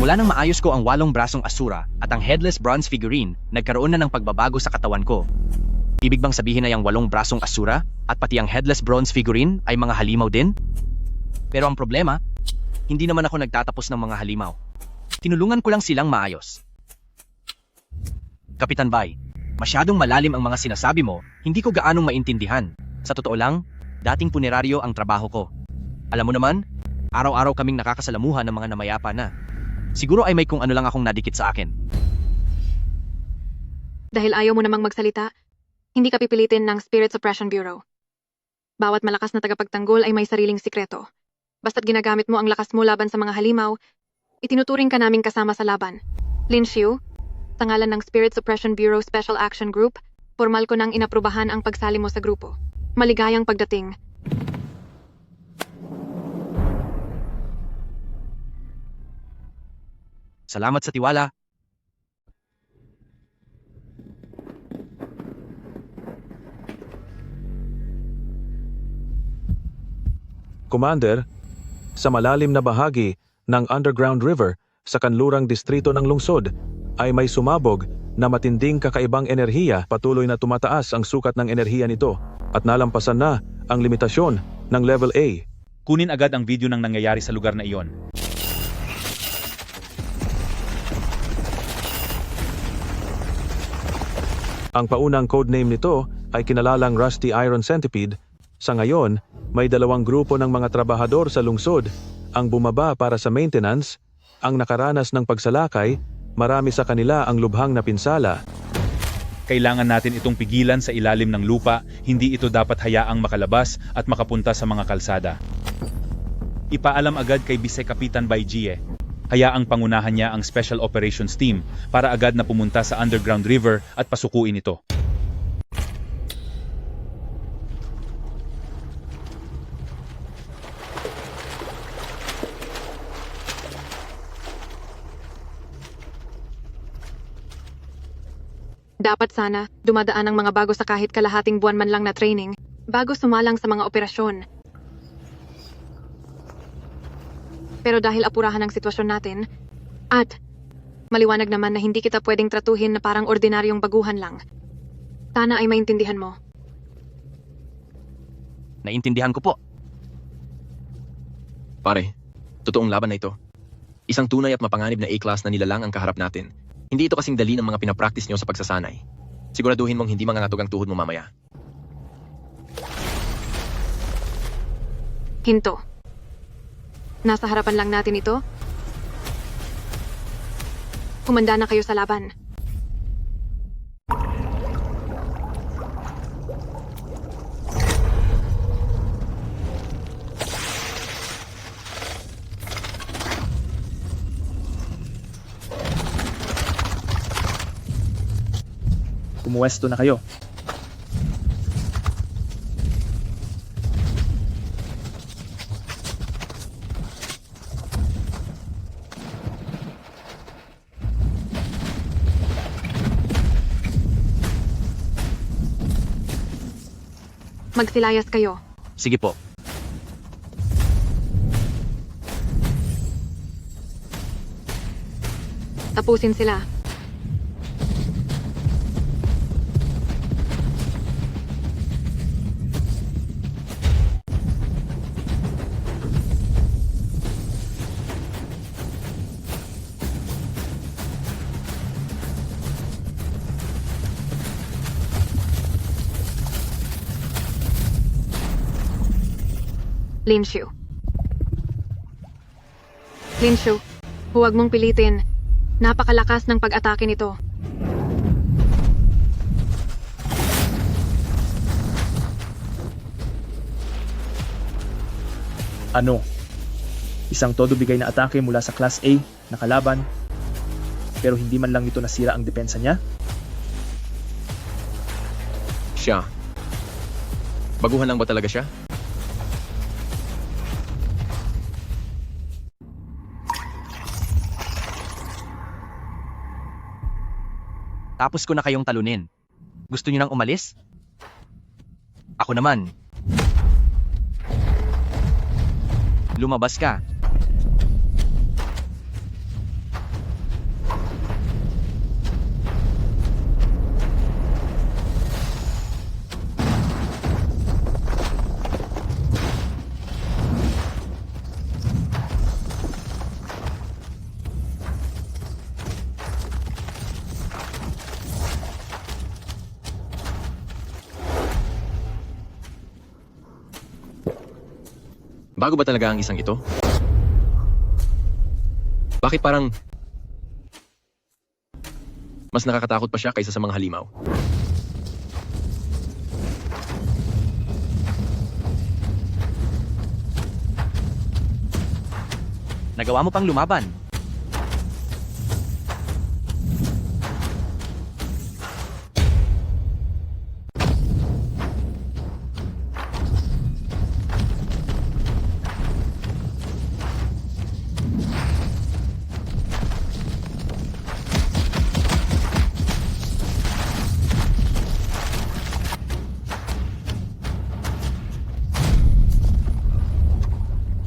Mula nang maayos ko ang 8 brasong asura at ang headless bronze figurine, nagkaroon na ng pagbabago sa katawan ko. Ibig bang sabihin na yung 8 brasong asura at pati ang headless bronze figurine ay mga halimaw din? Pero ang problema, hindi naman ako nagtatapos ng mga halimaw. Tinulungan ko lang silang maayos. Kapitan Bai, masyadong malalim ang mga sinasabi mo, hindi ko gaanong maintindihan. Sa totoo lang, dating puneraryo ang trabaho ko. Alam mo naman, araw-araw kaming nakakasalamuhan ng mga namayapa na. Siguro ay may kung ano lang akong nadikit sa akin. Dahil ayaw mo namang magsalita, hindi ka pipilitin ng Spirit Suppression Bureau. Bawat malakas na tagapagtanggol ay may sariling sikreto. Basta't ginagamit mo ang lakas mo laban sa mga halimaw, itinuturing ka naming kasama sa laban. Lin Xiu, sa ngalan ng Spirit Suppression Bureau Special Action Group, formal ko nang inaprubahan ang pagsali mo sa grupo. Maligayang pagdating. Salamat sa tiwala. Commander, sa malalim na bahagi ng Underground River sa kanlurang distrito ng lungsod ay may sumabog na matinding kakaibang enerhiya. Patuloy na tumataas ang sukat ng enerhiya nito at nalampasan na ang limitasyon ng level A. Kunin agad ang video ng nangyayari sa lugar na iyon. Ang paunang codename nito ay kinalalang Rusty Iron Centipede. Sa ngayon, may 2 grupo ng mga trabahador sa lungsod ang bumaba para sa maintenance. Ang nakaranas ng pagsalakay, marami sa kanila ang lubhang napinsala. Kailangan natin itong pigilan sa ilalim ng lupa, hindi ito dapat hayaang makalabas at makapunta sa mga kalsada. Ipaalam agad kay Vice Kapitan Baijie. Hayaang pangunahan niya ang Special Operations Team para agad na pumunta sa Underground River at pasukuin ito. Dapat sana, dumadaan ang mga bago sa kahit kalahating buwan man lang na training, bago sumalang sa mga operasyon. Pero dahil apurahan ang sitwasyon natin, at maliwanag naman na hindi kita pwedeng tratuhin na parang ordinaryong baguhan lang. Sana ay maintindihan mo. Naintindihan ko po. Pare, totoong laban na ito. Isang tunay at mapanganib na A-class na nilalang ang kaharap natin. Hindi ito kasing dali ng mga pinapractice nyo sa pagsasanay. Siguraduhin mong hindi mangangatog ang tuhod mo mamaya. Hinto. Nasa harapan lang natin ito. Kumanda na kayo sa laban. Pumuwesto na kayo. Magsilayas kayo. Sige po. Tapusin sila. Linshu. Linshu, huwag mong pilitin. Napakalakas ng pag-atake nito. Ano? Isang todo bigay na atake mula sa Class A na kalaban, pero hindi man lang ito nasira ang depensa niya? Siya. Baguhan lang ba talaga siya? Tapos ko na kayong talunin. Gusto niyo nang umalis? Ako naman. Lumabas ka. Bago ba talaga ang isang ito? Bakit parang mas nakakatakot pa siya kaysa sa mga halimaw? Nagawa mo pang lumaban.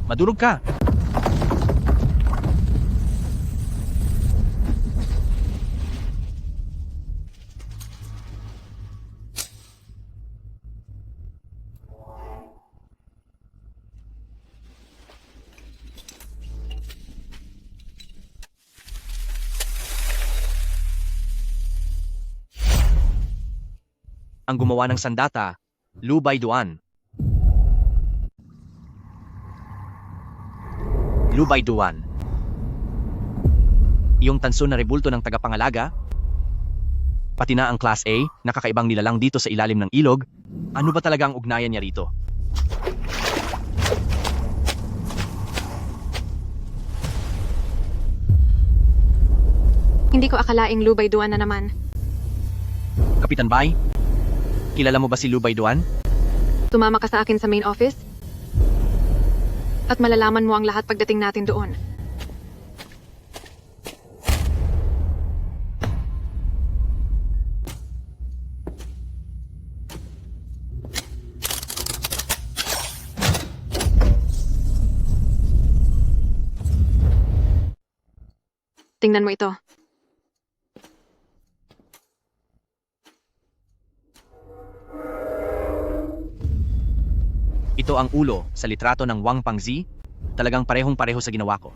Madurog ka. Ang gumawa ng sandata, Lu Baiduan. Lu Baiduan. Iyong tanso na rebulto ng tagapangalaga? Pati na ang Class A, nakakaibang nilalang dito sa ilalim ng ilog, ano ba talaga ang ugnayan niya rito? Hindi ko akalaing Lu Baiduan na naman. Kapitan Bai, kilala mo ba si Lu Baiduan? Tumama ka sa akin sa main office? At malalaman mo ang lahat pagdating natin doon. Tingnan mo ito. Ito ang ulo sa litrato ng Wang Pangzi, talagang parehong-pareho sa ginawa ko.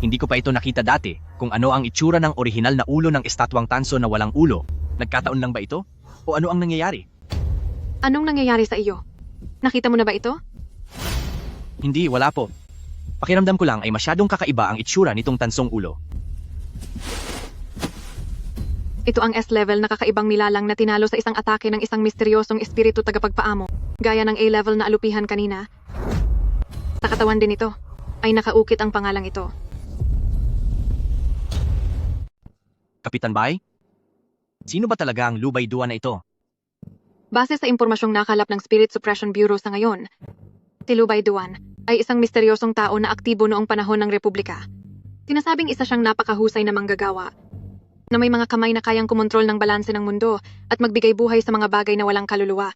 Hindi ko pa ito nakita dati kung ano ang itsura ng orihinal na ulo ng estatwang tanso na walang ulo. Nagkataon lang ba ito? O ano ang nangyayari? Anong nangyayari sa iyo? Nakita mo na ba ito? Hindi, wala po. Pakiramdam ko lang ay masyadong kakaiba ang itsura nitong tansong ulo. Ito ang S-level na kakaibang nilalang na tinalo sa isang atake ng isang misteryosong espiritu tagapagpaamo, gaya ng A-level na alupihan kanina. Sa katawan din ito, ay nakaukit ang pangalang ito. Kapitan Bai? Sino ba talaga ang Lu Baiduan na ito? Base sa impormasyong nakalap ng Spirit Suppression Bureau sa ngayon, si Lu Baiduan ay isang misteryosong tao na aktibo noong panahon ng Republika. Sinasabing isa siyang napakahusay na manggagawa, na may mga kamay na kayang kumontrol ng balanse ng mundo at magbigay buhay sa mga bagay na walang kaluluwa.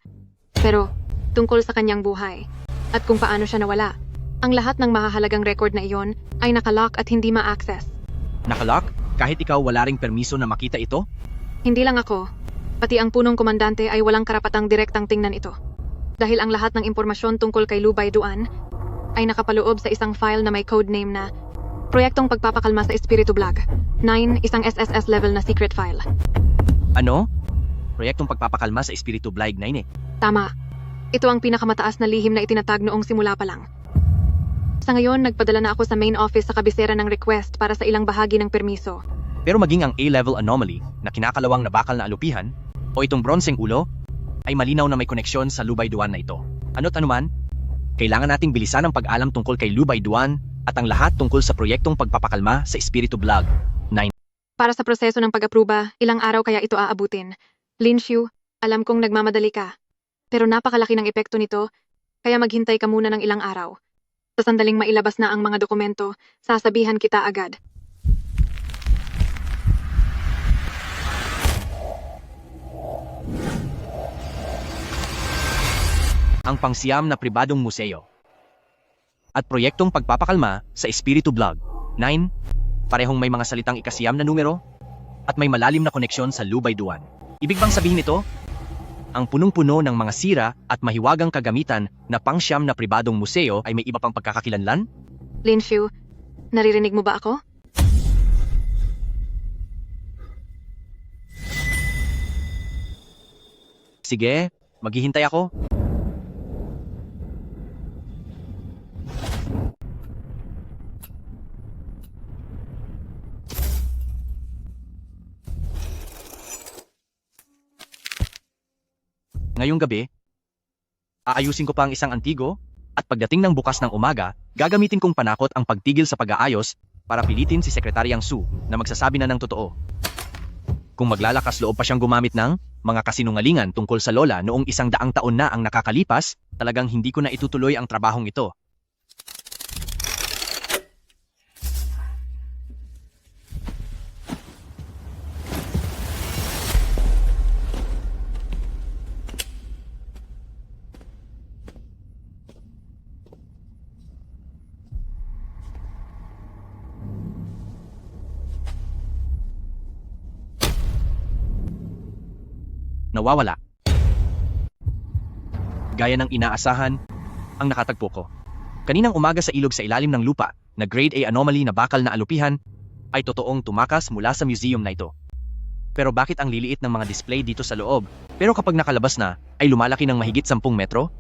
Pero, tungkol sa kanyang buhay, at kung paano siya nawala, ang lahat ng mahahalagang record na iyon ay nakalock at hindi ma-access. Nakalock? Kahit ikaw wala ring permiso na makita ito? Hindi lang ako, pati ang punong komandante ay walang karapatang direktang tingnan ito. Dahil ang lahat ng impormasyon tungkol kay Lu Baiduan ay nakapaloob sa isang file na may codename na Proyektong Pagpapakalma sa Espiritu Blag. 9, isang SSS level na secret file. Ano? Proyektong pagpapakalma sa Espiritu Blyg 9 eh. Tama. Ito ang pinakamataas na lihim na itinatag noong simula pa lang. Sa ngayon, nagpadala na ako sa main office sa kabisera ng request para sa ilang bahagi ng permiso. Pero maging ang A-level anomaly na kinakalawang na bakal na alupihan o itong bronseng ulo ay malinaw na may koneksyon sa Lubay Duan na ito. Ano't anuman, kailangan nating bilisan ang pag-alam tungkol kay Lubay Duan at ang lahat tungkol sa proyektong pagpapakalma sa Espiritu Blyg 9. Para sa proseso ng pag-apruba, ilang araw kaya ito aabutin. Lin Xiu, alam kong nagmamadali ka. Pero napakalaki ng epekto nito, kaya maghintay ka muna ng ilang araw. Sa sandaling mailabas na ang mga dokumento, sasabihan kita agad. Ang pangsiyam na pribadong museo at proyektong pagpapakalma sa Espiritu Blyg 9, parehong may mga salitang ikasiyam na numero at may malalim na koneksyon sa Lubay Duan. Ibig bang sabihin nito? Ang punong-puno ng mga sira at mahiwagang kagamitan na pangsyam na pribadong museo ay may iba pang pagkakakilanlan? Lin Xiu, naririnig mo ba ako? Sige, maghihintay ako. Ngayong gabi, aayusin ko pa ang isang antigo at pagdating ng bukas ng umaga, gagamitin kong panakot ang pagtigil sa pag-aayos para pilitin si Sekretaryang Su na magsasabi na ng totoo. Kung maglalakas loob pa siyang gumamit ng mga kasinungalingan tungkol sa lola noong 100 taon na ang nakakalipas, talagang hindi ko na itutuloy ang trabahong ito. Nawawala. Gaya ng inaasahan, ang nakatagpo ko. Kaninang umaga sa ilog sa ilalim ng lupa na grade A anomaly na bakal na alupihan ay totoong tumakas mula sa museum na ito. Pero bakit ang liliit ng mga display dito sa loob? Pero kapag nakalabas na, ay lumalaki ng mahigit 10 metro?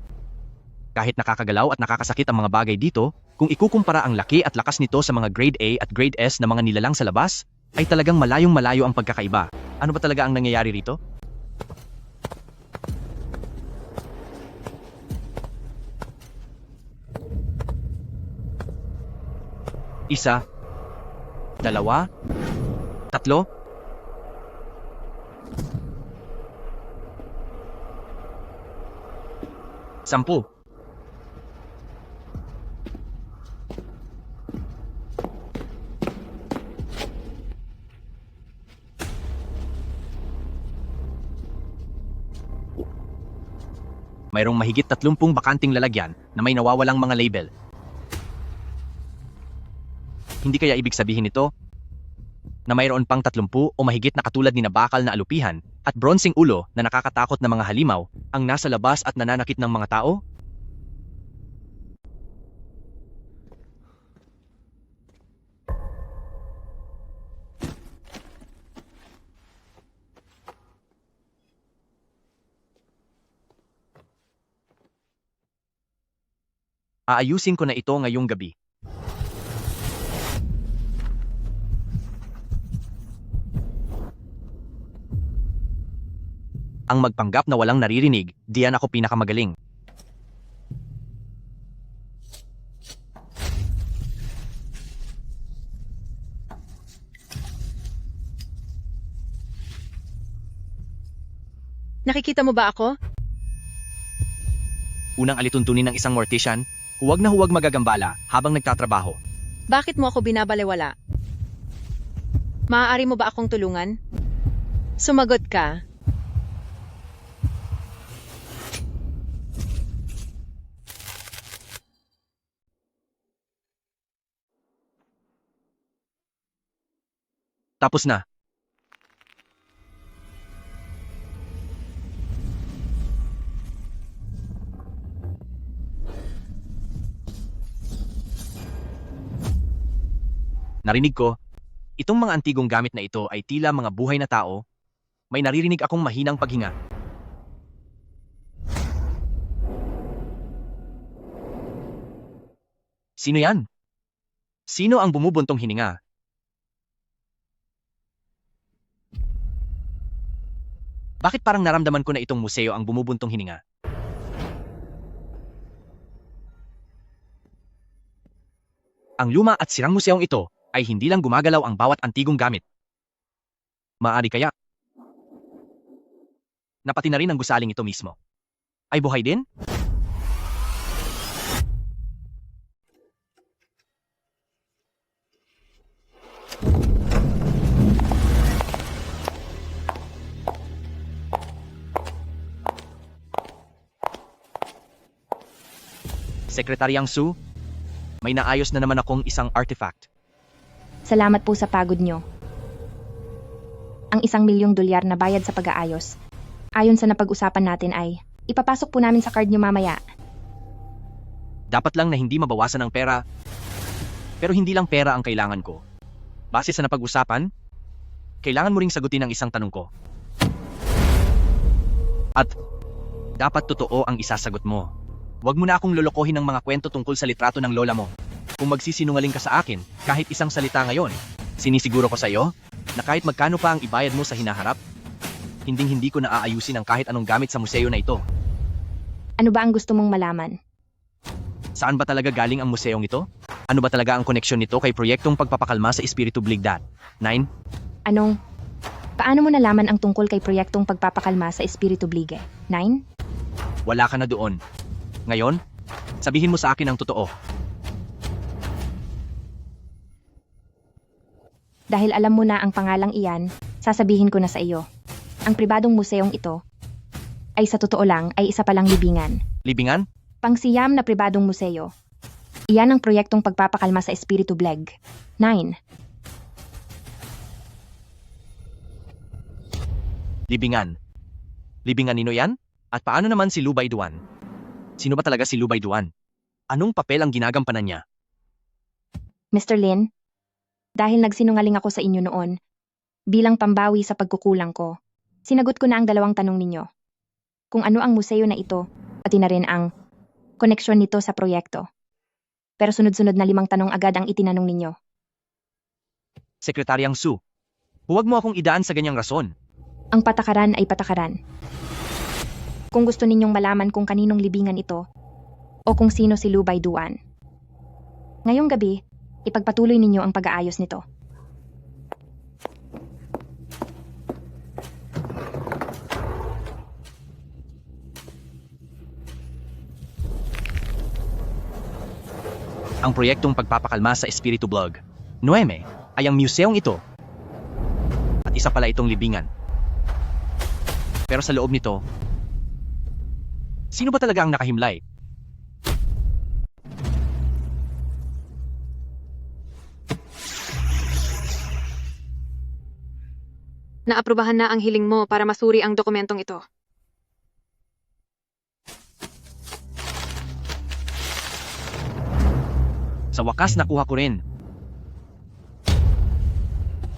Kahit nakakagalaw at nakakasakit ang mga bagay dito, kung ikukumpara ang laki at lakas nito sa mga grade A at grade S na mga nilalang sa labas, ay talagang malayong malayo ang pagkakaiba. Ano ba talaga ang nangyayari rito? Isa, dalawa, tatlo. Sampu. Mayroong mahigit 30 bakanting lalagyan na may nawawalang mga label. Hindi kaya ibig sabihin nito na mayroon pang 30 o mahigit na katulad ni na bakal na alupihan at bronseng ulo na nakakatakot na mga halimaw ang nasa labas at nananakit ng mga tao? Aayusin ko na ito ngayong gabi. Ang magpanggap na walang naririnig, diyan ako pinakamagaling. Nakikita mo ba ako? Unang alituntunin ng isang mortician, huwag na huwag magagambala habang nagtatrabaho. Bakit mo ako binabalewala? Maaari mo ba akong tulungan? Sumagot ka. Tapos na. Narinig ko, itong mga antigong gamit na ito ay tila mga buhay na tao May naririnig akong mahinang paghinga. Sino yan? Sino ang bumubuntong hininga? Bakit parang naramdaman ko na itong museo ang bumubuntong hininga? Ang luma at sirang museong ito ay hindi lang gumagalaw ang bawat antigong gamit. Maaari kaya na pati na rin ang gusaling ito mismo ay buhay din? Sekretaryang Su, may naayos na naman akong isang artifact. Salamat po sa pagod nyo. Ang $1,000,000 na bayad sa pag-aayos, ayon sa napag-usapan natin ay, ipapasok po namin sa card nyo mamaya. Dapat lang na hindi mabawasan ang pera, pero hindi lang pera ang kailangan ko. Base sa napag-usapan, kailangan mo ring sagutin ang isang tanong ko. At dapat totoo ang isasagot mo. Huwag mo na akong lolokohin ng mga kwento tungkol sa litrato ng lola mo. Kung magsisinungaling ka sa akin, kahit isang salita ngayon, sinisiguro ko sa iyo na kahit magkano pa ang ibayad mo sa hinaharap, hindi ko na aayusin ang kahit anong gamit sa museo na ito. Ano ba ang gusto mong malaman? Saan ba talaga galing ang museong ito? Ano ba talaga ang koneksyon nito kay proyektong pagpapakalma sa Espiritu Bligdat? 9. Paano mo nalaman ang tungkol kay proyektong pagpapakalma sa Espiritu Blige? 9? Wala ka na doon. Ngayon, sabihin mo sa akin ang totoo. Dahil alam mo na ang pangalang iyan, sasabihin ko na sa iyo. Ang pribadong museong ito ay sa totoo lang ay isa palang libingan. Libingan? Pangsiyam na pribadong museo. Iyan ang proyektong pagpapakalma sa Espiritu Bleg. 9. Libingan. Libingan nino yan? At paano naman si Lubay Duan? Sino ba talaga si Lubay Duan? Anong papel ang ginagampanan niya? Mr. Lin, dahil nagsinungaling ako sa inyo noon, bilang pambawi sa pagkukulang ko, sinagot ko na ang 2 tanong ninyo. Kung ano ang museo na ito, pati na rin ang koneksyon nito sa proyekto. Pero sunod-sunod na 5 tanong agad ang itinanong ninyo. Sekretaryang Su, huwag mo akong idaan sa ganyang rason. Ang patakaran ay patakaran. Kung gusto ninyong malaman kung kaninong libingan ito, o kung sino si Lubay Duan. Ngayong gabi, ipagpatuloy ninyo ang pag-aayos nito. Ang proyektong pagpapakalma sa Espiritu Blog 9 ay ang museong ito. At isa pala itong libingan. Pero sa loob nito, sino ba talaga ang nakahimlay? Naaprubahan na ang hiling mo para masuri ang dokumentong ito. Sa wakas nakuha ko rin.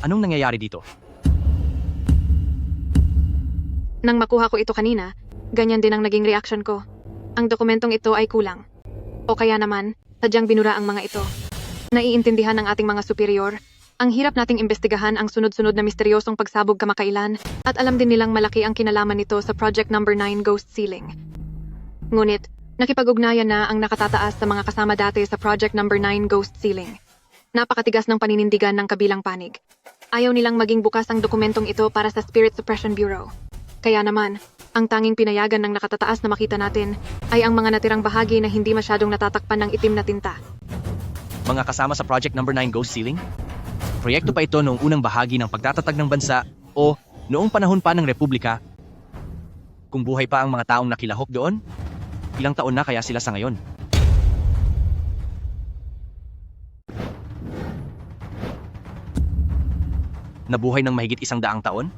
Anong nangyayari dito? Nang makuha ko ito kanina, ganyan din ang naging reaction ko. Ang dokumentong ito ay kulang. O kaya naman, sadyang binura ang mga ito. Naiintindihan ng ating mga superior, ang hirap nating imbestigahan ang sunod-sunod na misteryosong pagsabog kamakailan at alam din nilang malaki ang kinalaman nito sa Project Number 9 Ghost Ceiling. Ngunit, nakipag-ugnayan na ang nakatataas sa mga kasama dati sa Project Number 9 Ghost Ceiling. Napakatigas ng paninindigan ng kabilang panig. Ayaw nilang maging bukas ang dokumentong ito para sa Spirit Suppression Bureau. Kaya naman, ang tanging pinayagan ng nakatataas na makita natin ay ang mga natirang bahagi na hindi masyadong natatakpan ng itim na tinta. Mga kasama sa Project Number 9 Ghost Ceiling? Proyekto pa ito noong unang bahagi ng pagtatatag ng bansa o noong panahon pa ng Republika. Kung buhay pa ang mga taong nakilahok doon, ilang taon na kaya sila sa ngayon? Nabuhay ng mahigit 100 taon?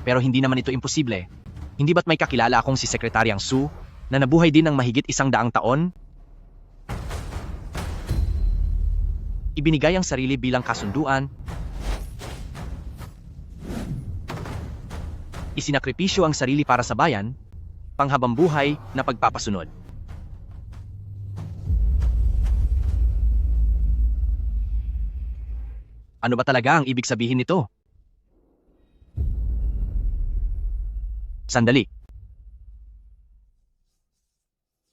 Pero hindi naman ito imposible. Hindi ba't may kakilala akong si Sekretaryang Su na nabuhay din ng mahigit 100 taon? Ibinigay ang sarili bilang kasunduan. Isinakripisyo ang sarili para sa bayan, panghabambuhay na pagpapasunod. Ano ba talaga ang ibig sabihin nito? Sandali.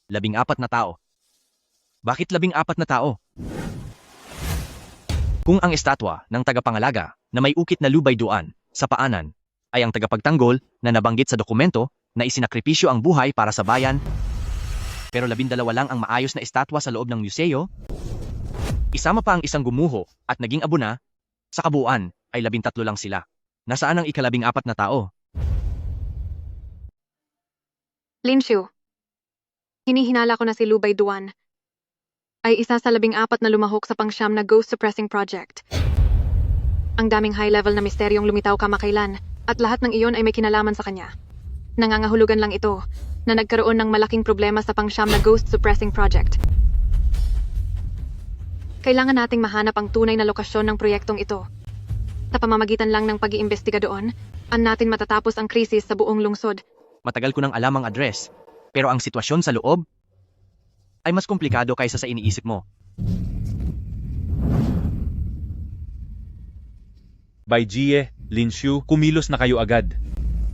14 na tao. Bakit 14 na tao? Kung ang estatwa ng tagapangalaga na may ukit na lubay-duan sa paanan ay ang tagapagtanggol na nabanggit sa dokumento na isinakripisyo ang buhay para sa bayan, pero 12 lang ang maayos na estatwa sa loob ng museo, isama pa ang isang gumuho at naging abo na, sa kabuuan ay 13 lang sila. Nasaan ang ika-14 na tao? Linshu, hinihinala ko na si Lubay Duan ay isa sa 14 na lumahok sa pangsyam na ghost suppressing project. Ang daming high-level na misteryong lumitaw kamakailan at lahat ng iyon ay may kinalaman sa kanya. Nangangahulugan lang ito na nagkaroon ng malaking problema sa pangsyam na ghost suppressing project. Kailangan nating mahanap ang tunay na lokasyon ng proyektong ito. Sa pamamagitan lang ng pag-iimbestiga doon, natin matatapos ang krisis sa buong lungsod. Matagal ko nang alam ang address, pero ang sitwasyon sa loob ay mas komplikado kaysa sa iniisip mo. By Jie, Linshu, kumilos na kayo agad.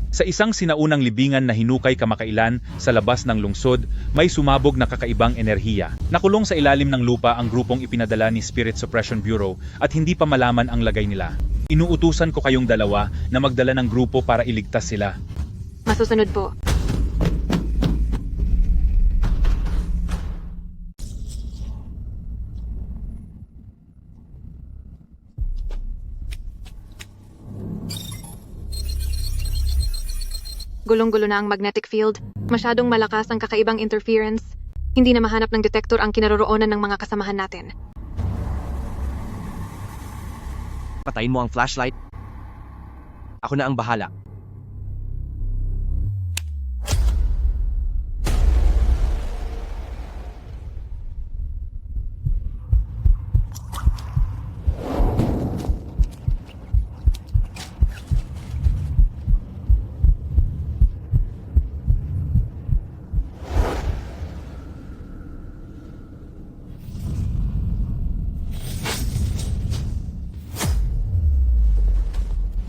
Sa isang sinaunang libingan na hinukay kamakailan sa labas ng lungsod, may sumabog na kakaibang enerhiya. Nakulong sa ilalim ng lupa ang grupong ipinadala ni Spirit Suppression Bureau at hindi pa malaman ang lagay nila. Inuutusan ko kayong dalawa na magdala ng grupo para iligtas sila. Masusunod po. Gulong-gulo na ang magnetic field. Masyadong malakas ang kakaibang interference. Hindi na mahanap ng detector ang kinaroroonan ng mga kasamahan natin. Patayin mo ang flashlight. Ako na ang bahala.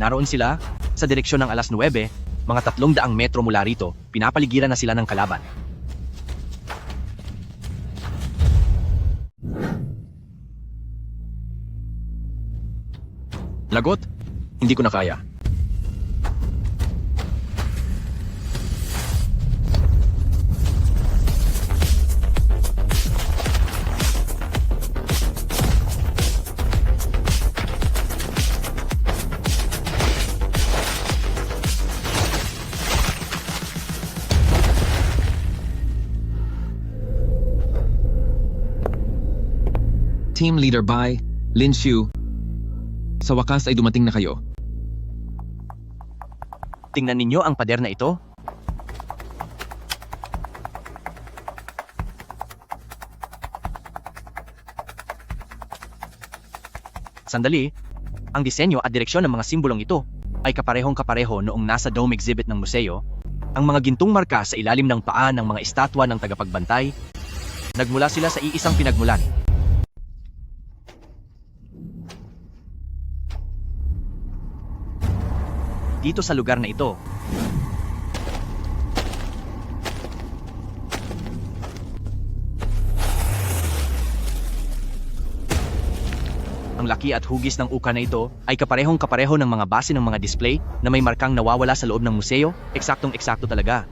Naroon sila, sa direksyon ng 9:00, mga 300 metro mula rito, pinapaligiran na sila ng kalaban. Lagot? Hindi ko na kaya. Team Leader Bai, Linshu, sa wakas ay dumating na kayo. Tingnan ninyo ang pader na ito. Sandali, ang disenyo at direksyon ng mga simbolong ito ay kaparehong-kapareho noong nasa dome exhibit ng museo. Ang mga gintong marka sa ilalim ng paa ng mga estatwa ng tagapagbantay, nagmula sila sa iisang pinagmulan. Dito sa lugar na ito, ang laki at hugis ng uka na ito ay kaparehong-kapareho ng mga base ng mga display na may markang nawawala sa loob ng museo, eksaktong-eksakto talaga.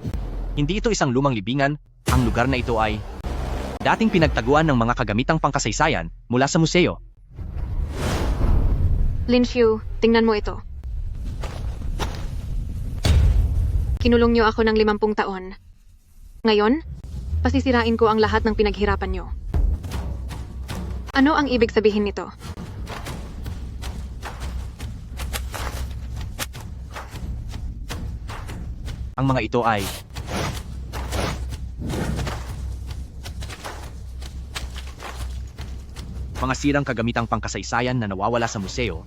Hindi ito isang lumang libingan, ang lugar na ito ay dating pinagtaguan ng mga kagamitang pangkasaysayan mula sa museo. Linshu, tingnan mo ito. Kinulong niyo ako ng 50 taon. Ngayon, pasisirain ko ang lahat ng pinaghirapan niyo. Ano ang ibig sabihin nito? Ang mga ito ay mga sirang kagamitang pangkasaysayan na nawawala sa museo.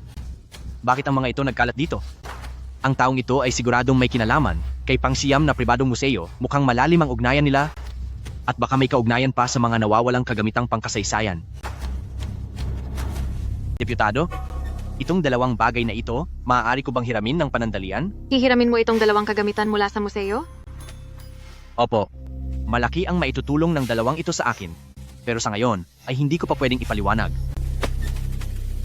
Bakit ang mga ito nagkalat dito? Ang taong ito ay siguradong may kinalaman kay pangsiyam na pribadong museo, mukhang malalim ang ugnayan nila at baka may kaugnayan pa sa mga nawawalang kagamitang pangkasaysayan. Deputado, itong dalawang bagay na ito, maaari ko bang hiramin ng panandalian? Hihiramin mo itong dalawang kagamitan mula sa museo? Opo, malaki ang maitutulong ng dalawang ito sa akin. Pero sa ngayon, ay hindi ko pa pwedeng ipaliwanag.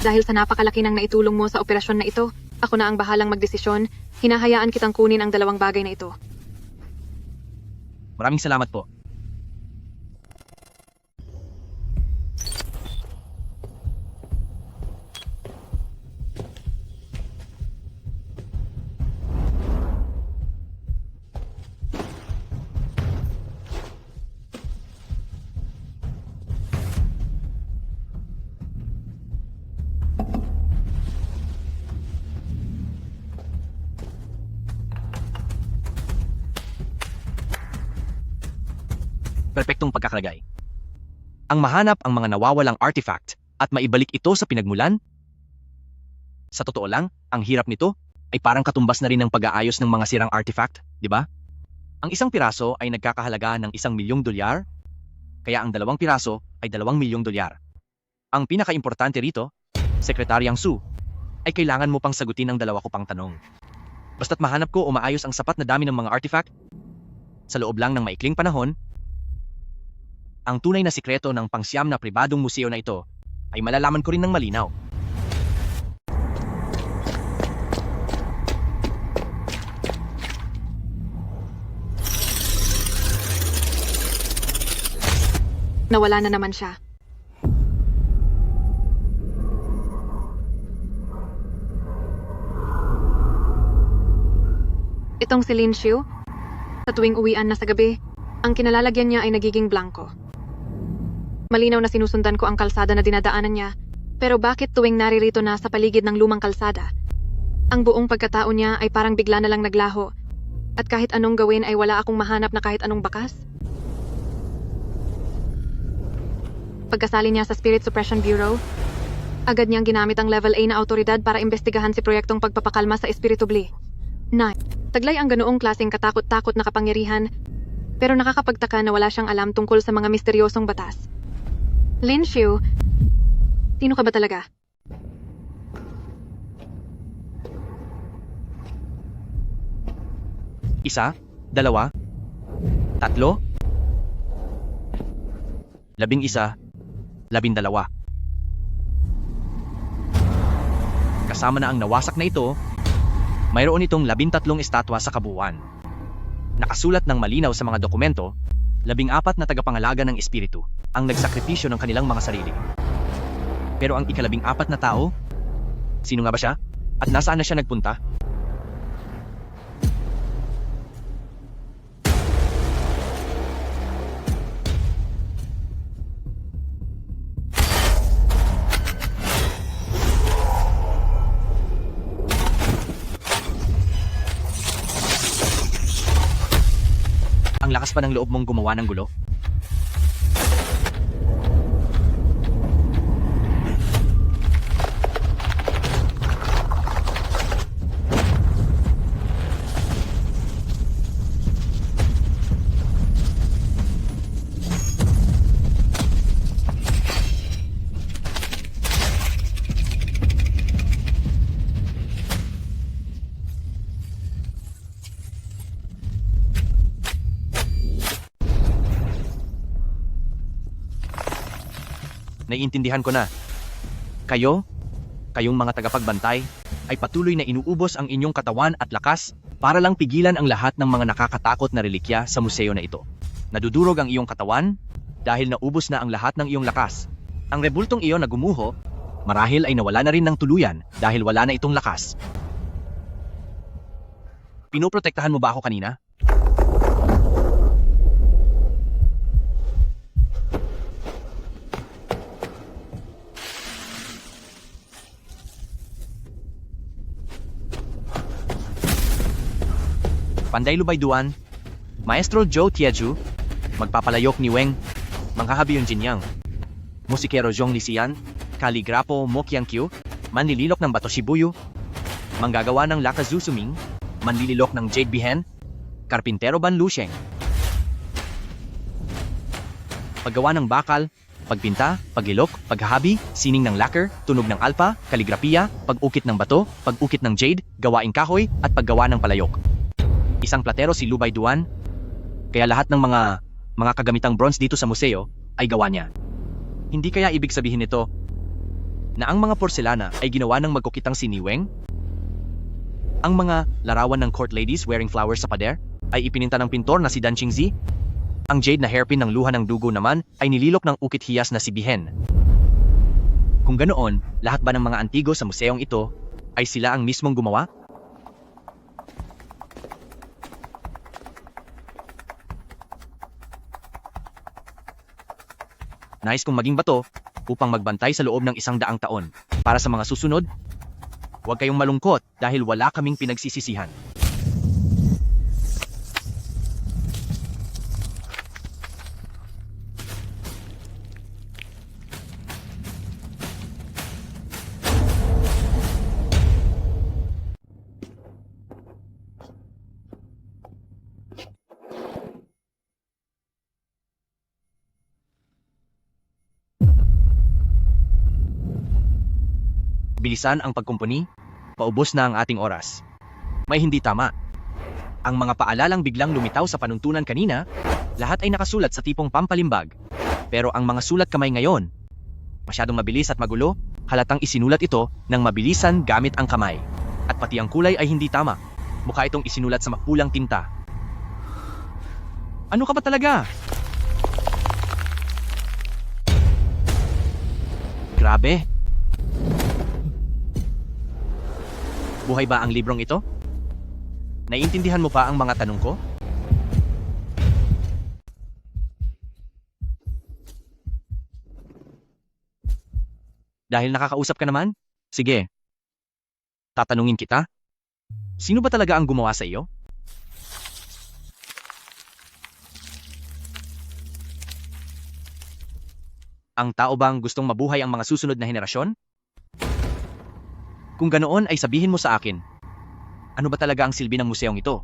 Dahil sa napakalaki ng naitulong mo sa operasyon na ito, ako na ang bahalang magdesisyon, hinahayaan kitang kunin ang dalawang bagay na ito. Maraming salamat po. Perpektong pagkakalagay. Ang mahanap ang mga nawawalang artifact at maibalik ito sa pinagmulan? Sa totoo lang, ang hirap nito ay parang katumbas na rin ng pag-aayos ng mga sirang artifact, di ba? Ang isang piraso ay nagkakahalaga ng $1,000,000, kaya ang 2 piraso ay $2,000,000. Ang pinakaimportante rito, Sekretaryang Su, ay kailangan mo pang sagutin ang 2 ko pang tanong. Basta't mahanap ko o maayos ang sapat na dami ng mga artifact, sa loob lang ng maikling panahon, ang tunay na sikreto ng pangsiyam na pribadong museo na ito ay malalaman ko rin ng malinaw. Nawala na naman siya. Itong si Lin Xiu, sa tuwing uwian na sa gabi, ang kinalalagyan niya ay nagiging blanco. Malinaw na sinusundan ko ang kalsada na dinadaanan niya, pero bakit tuwing naririto na sa paligid ng lumang kalsada? Ang buong pagkatao niya ay parang bigla na lang naglaho, at kahit anong gawin ay wala akong mahanap na kahit anong bakas. Pagkasali niya sa Spirit Suppression Bureau, agad niyang ginamit ang Level A na autoridad para imbestigahan si proyektong pagpapakalma sa Espiritu Bli. 9. Taglay ang ganoong klaseng katakot-takot na kapangyarihan, pero nakakapagtaka na wala siyang alam tungkol sa mga misteryosong batas. Lin Xiu, sino ka ba talaga? Isa, 2, 3, 11, 12. Kasama na ang nawasak na ito, mayroon itong 13 estatwa sa kabuuan. Nakasulat ng malinaw sa mga dokumento, 14 na tagapangalaga ng espiritu ang nagsakripisyo ng kanilang mga sarili. Pero ang ika-14 na tao, sino nga ba siya? At nasaan na siya nagpunta? Ang lakas pa ng loob mong gumawa ng gulo? Naiintindihan ko na. Kayong mga tagapagbantay, ay patuloy na inuubos ang inyong katawan at lakas para lang pigilan ang lahat ng mga nakakatakot na relikya sa museo na ito. Nadudurog ang iyong katawan dahil naubos na ang lahat ng iyong lakas. Ang rebultong iyon na gumuho, marahil ay nawala na rin ng tuluyan dahil wala na itong lakas. Pinoprotektahan mo ba ako kanina? Panday Lubay Duan, Maestro Zhou Tieju, magpapalayok ni Weng, manghahabi yung Jinyang, musikero Zhong Lisian, kaligrapo Mo Qiangqiu, manlililok ng bato Shibuyu, manggagawa ng Lakazusuming, manlililok ng Jade Bihen, Karpintero Ban Lusheng. Paggawa ng bakal, pagpinta, paglilok, paghahabi, sining ng lacquer, tunog ng alpha, kaligrafiya, pag-ukit ng bato, pag-ukit ng jade, gawaing kahoy, at paggawa ng palayok. Isang platero si Lubay Duan, kaya lahat ng mga kagamitang bronze dito sa museo ay gawa niya. Hindi kaya ibig sabihin nito na ang mga porselana ay ginawa ng magkukitang si Niweng? Ang mga larawan ng court ladies wearing flowers sa pader ay ipininta ng pintor na si Dan Qingzi? Ang jade na hairpin ng luha ng dugo naman ay nililok ng ukit hiyas na si Bihen. Kung ganoon, lahat ba ng mga antigo sa museong ito ay sila ang mismong gumawa? Nais kong maging bato upang magbantay sa loob ng 100 taon. Para sa mga susunod, huwag kayong malungkot dahil wala kaming pinagsisisihan. Bilisan ang pagkumpuni, paubos na ang ating oras. May hindi tama. Ang mga paalalang biglang lumitaw sa panuntunan kanina, lahat ay nakasulat sa tipong pampalimbag. Pero ang mga sulat kamay ngayon, masyadong mabilis at magulo, halatang isinulat ito ng mabilisan gamit ang kamay. At pati ang kulay ay hindi tama. Mukha itong isinulat sa makulang tinta. Ano ka ba talaga? Grabe. Buhay ba ang librong ito? Naiintindihan mo pa ang mga tanong ko? Dahil nakakausap ka naman? Sige. Tatanungin kita? Sino ba talaga ang gumawa sa iyo? Ang tao bang gustong mabuhay ang mga susunod na henerasyon? Kung ganoon ay sabihin mo sa akin, ano ba talaga ang silbi ng museong ito?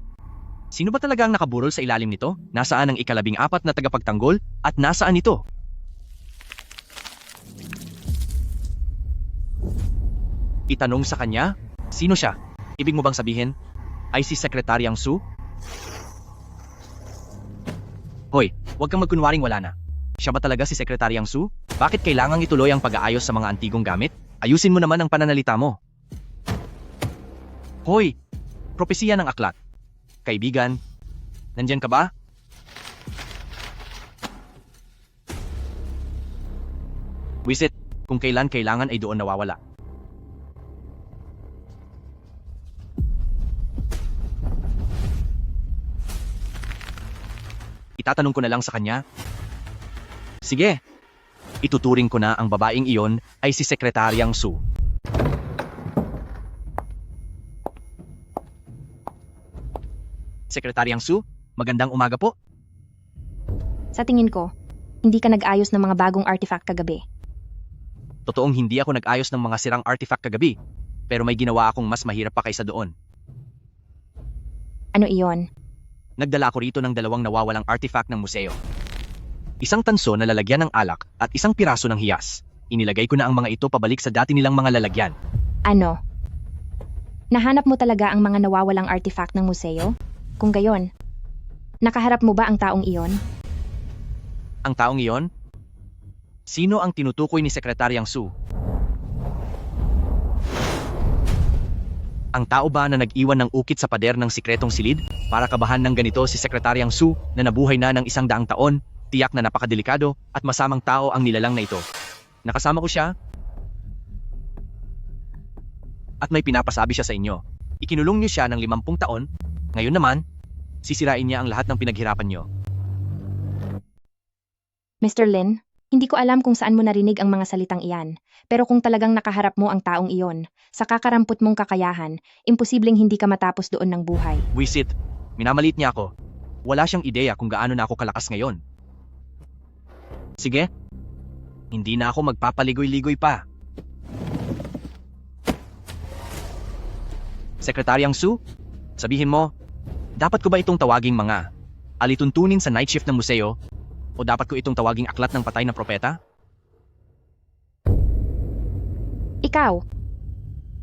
Sino ba talaga ang nakaburol sa ilalim nito? Nasaan ang 14 na tagapagtanggol at nasaan ito? Itanong sa kanya, sino siya? Ibig mo bang sabihin, ay si Sekretaryang Su? Hoy, huwag kang magkunwaring wala na. Siya ba talaga si Sekretaryang Su? Bakit kailangang ituloy ang pag-aayos sa mga antigong gamit? Ayusin mo naman ang pananalita mo. Hoy, propesiya ng aklat. Kaibigan, nandyan ka ba? Wisit, kung kailan kailangan ay doon nawawala. Itatanong ko na lang sa kanya. Sige, ituturing ko na ang babaeng iyon ay si Sekretaryang Su. Sekretaryang Su, magandang umaga po. Sa tingin ko, hindi ka nag-ayos ng mga bagong artifact kagabi. Totoong hindi ako nag-ayos ng mga sirang artifact kagabi, pero may ginawa akong mas mahirap pa kaysa doon. Ano iyon? Nagdala ako rito ng 2 nawawalang artifact ng museo. Isang tanso na lalagyan ng alak at isang piraso ng hiyas. Inilagay ko na ang mga ito pabalik sa dati nilang mga lalagyan. Ano? Nahanap mo talaga ang mga nawawalang artifact ng museo? Kung gayon, nakaharap mo ba ang taong iyon? Ang taong iyon? Sino ang tinutukoy ni Sekretaryang Su? Ang tao ba na nag-iwan ng ukit sa pader ng sikretong silid para kabahan ng ganito si Sekretaryang Su na nabuhay na ng 100 taon, tiyak na napakadelikado at masamang tao ang nilalang na ito. Nakasama ko siya at may pinapasabi siya sa inyo. Ikinulong niyo siya ng 50 taon, ngayon naman, sisirain niya ang lahat ng pinaghirapan niyo. Mr. Lin, hindi ko alam kung saan mo narinig ang mga salitang iyan, pero kung talagang nakaharap mo ang taong iyon, sa kakarampot mong kakayahan, imposibleng hindi ka matapos doon ng buhay. Wisit, minamalit niya ako. Wala siyang ideya kung gaano na ako kalakas ngayon. Sige, hindi na ako magpapaligoy-ligoy pa. Sekretaryang Su, sabihin mo, dapat ko ba itong tawaging mga alituntunin sa night shift ng museo? O dapat ko itong tawaging aklat ng patay na propeta? Ikaw,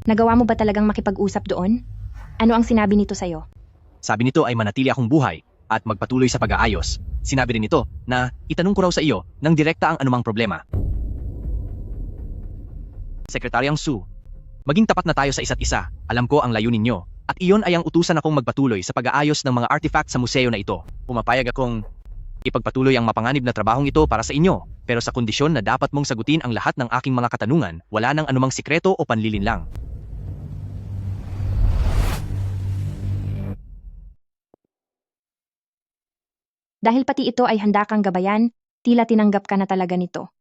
nagawa mo ba talagang makipag-usap doon? Ano ang sinabi nito sa'yo? Sabi nito ay manatili akong buhay at magpatuloy sa pag-aayos. Sinabi rin nito na itanong ko raw sa iyo ng direkta ang anumang problema. Sekretaryang Su, maging tapat na tayo sa isa't isa. Alam ko ang layunin niyo at iyon ay ang utusan akong magpatuloy sa pag-aayos ng mga artifact sa museo na ito. Pumapayag akong ipagpatuloy ang mapanganib na trabahong ito para sa inyo, pero sa kondisyon na dapat mong sagutin ang lahat ng aking mga katanungan, wala nang anumang sikreto o panlilinlang. Dahil pati ito ay handa kang gabayan, tila tinanggap ka na talaga nito.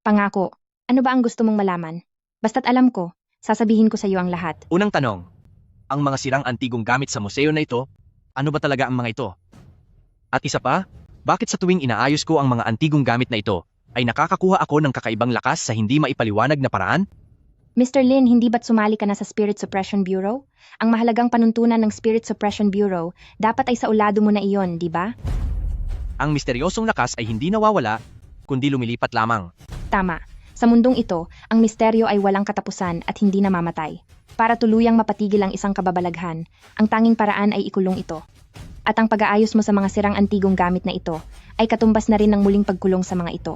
Pangako, ano ba ang gusto mong malaman? Basta't alam ko, sasabihin ko sa iyo ang lahat. Unang tanong, ang mga sirang antigong gamit sa museo na ito, ano ba talaga ang mga ito? At isa pa, bakit sa tuwing inaayos ko ang mga antigong gamit na ito, ay nakakakuha ako ng kakaibang lakas sa hindi maipaliwanag na paraan? Mr. Lin, hindi ba't sumali ka na sa Spirit Suppression Bureau? Ang mahalagang panuntunan ng Spirit Suppression Bureau, dapat ay sa ulado mo na iyon, di ba? Ang misteryosong lakas ay hindi nawawala, kundi lumilipat lamang. Tama. Sa mundong ito, ang misteryo ay walang katapusan at hindi namamatay. Para tuluyang mapatigil ang isang kababalaghan, ang tanging paraan ay ikulong ito. At ang pag-aayos mo sa mga sirang antigong gamit na ito, ay katumbas na rin ng muling pagkulong sa mga ito.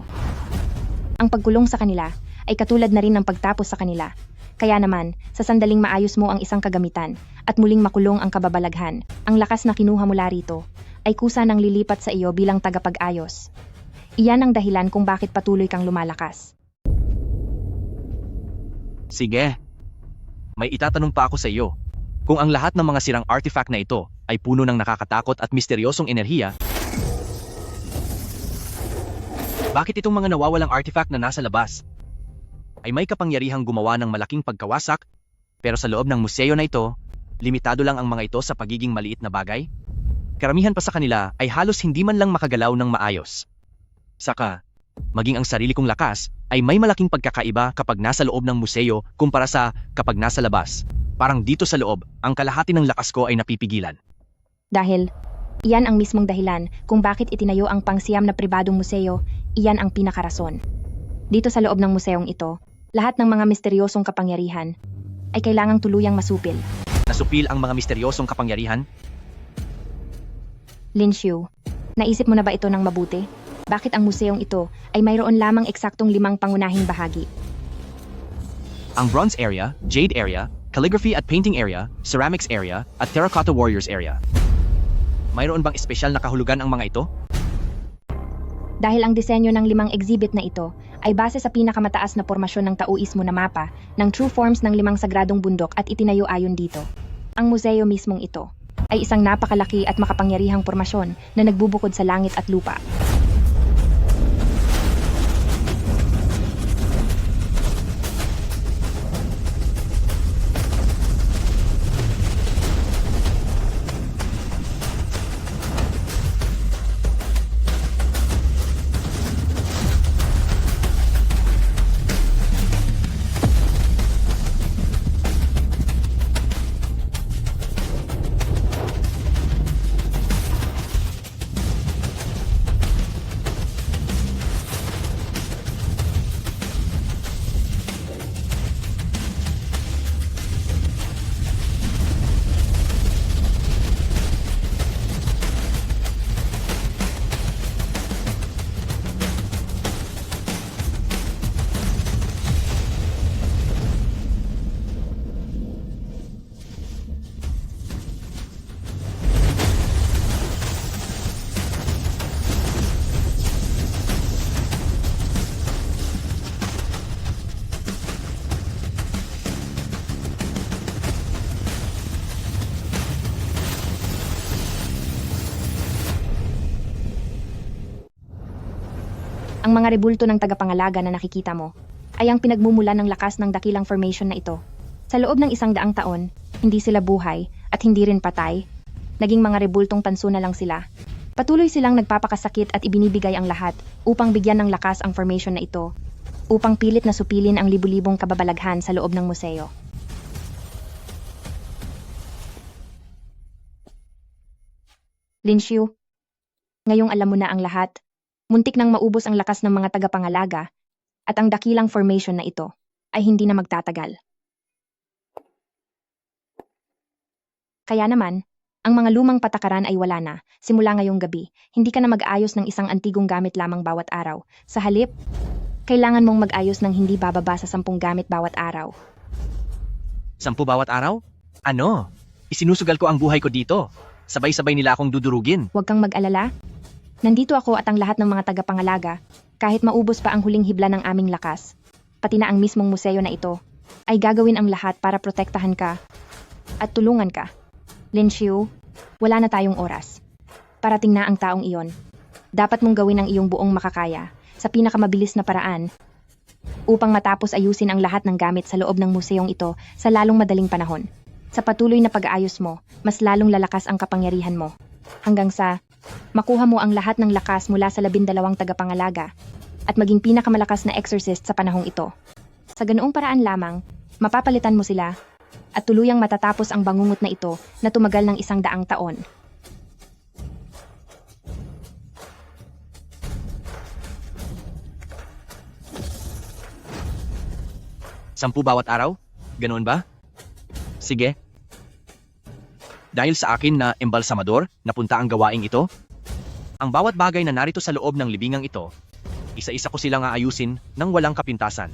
Ang pagkulong sa kanila, ay katulad na rin ng pagtapos sa kanila. Kaya naman, sa sandaling maayos mo ang isang kagamitan at muling makulong ang kababalaghan, ang lakas na kinuha mula rito ay kusa ng lilipat sa iyo bilang tagapag-ayos. Iyan ang dahilan kung bakit patuloy kang lumalakas. Sige. May itatanong pa ako sa iyo. Kung ang lahat ng mga sirang artifact na ito ay puno ng nakakatakot at misteryosong enerhiya, bakit itong mga nawawalang artifact na nasa labas ay may kapangyarihang gumawa ng malaking pagkawasak, pero sa loob ng museo na ito, limitado lang ang mga ito sa pagiging maliit na bagay? Karamihan pa sa kanila ay halos hindi man lang makagalaw ng maayos. Saka, maging ang sarili kong lakas ay may malaking pagkakaiba kapag nasa loob ng museo kumpara sa kapag nasa labas. Parang dito sa loob, ang kalahati ng lakas ko ay napipigilan. Dahil, iyan ang mismong dahilan kung bakit itinayo ang pangsiyam na pribadong museo, iyan ang pinakarason. Dito sa loob ng museong ito, lahat ng mga misteryosong kapangyarihan ay kailangang tuluyang masupil. Nasupil ang mga misteryosong kapangyarihan? Lin Xiu, naisip mo na ba ito ng mabuti? Bakit ang museong ito ay mayroon lamang eksaktong 5 pangunahing bahagi? Ang Bronze Area, Jade Area, Calligraphy at Painting Area, Ceramics Area, at Terracotta Warriors Area. Mayroon bang espesyal na kahulugan ang mga ito? Dahil ang disenyo ng 5 exhibit na ito ay base sa pinakamataas na pormasyon ng Taoismo na mapa ng True Forms ng 5 sagradong bundok at itinayo ayon dito. Ang museo mismong ito ay isang napakalaki at makapangyarihang pormasyon na nagbubukod sa langit at lupa. Ang mga rebulto ng tagapangalaga na nakikita mo ay ang pinagmumulan ng lakas ng dakilang formation na ito. Sa loob ng 100 taon, hindi sila buhay at hindi rin patay. Naging mga rebultong tanso na lang sila. Patuloy silang nagpapakasakit at ibinibigay ang lahat upang bigyan ng lakas ang formation na ito, upang pilit na supilin ang libu-libong kababalaghan sa loob ng museo. Linshu, ngayong alam mo na ang lahat. Muntik nang maubos ang lakas ng mga tagapangalaga at ang dakilang formation na ito ay hindi na magtatagal. Kaya naman, ang mga lumang patakaran ay wala na. Simula ngayong gabi, hindi ka na mag-ayos ng isang antigong gamit lamang bawat araw. Sa halip, kailangan mong mag-ayos ng hindi bababa sa 10 gamit bawat araw. 10 bawat araw? Ano? Isinusugal ko ang buhay ko dito. Sabay-sabay nila akong dudurugin. Huwag kang mag-alala. Nandito ako at ang lahat ng mga tagapangalaga, kahit maubos pa ang huling hibla ng aming lakas, pati na ang mismong museo na ito, ay gagawin ang lahat para protektahan ka at tulungan ka. Linshu, wala na tayong oras. Parating na ang taong iyon. Dapat mong gawin ang iyong buong makakaya sa pinakamabilis na paraan upang matapos ayusin ang lahat ng gamit sa loob ng museong ito sa lalong madaling panahon. Sa patuloy na pag-aayos mo, mas lalong lalakas ang kapangyarihan mo. Hanggang sa makuha mo ang lahat ng lakas mula sa 12 tagapangalaga at maging pinakamalakas na exorcist sa panahong ito. Sa ganoong paraan lamang, mapapalitan mo sila at tuluyang matatapos ang bangungot na ito na tumagal ng 100 taon. Sampu bawat araw? Ganoon ba? Sige. Dahil sa akin na embalsamador, napunta ang gawaing ito. Ang bawat bagay na narito sa loob ng libingang ito, isa-isa ko silang aayusin nang walang kapintasan.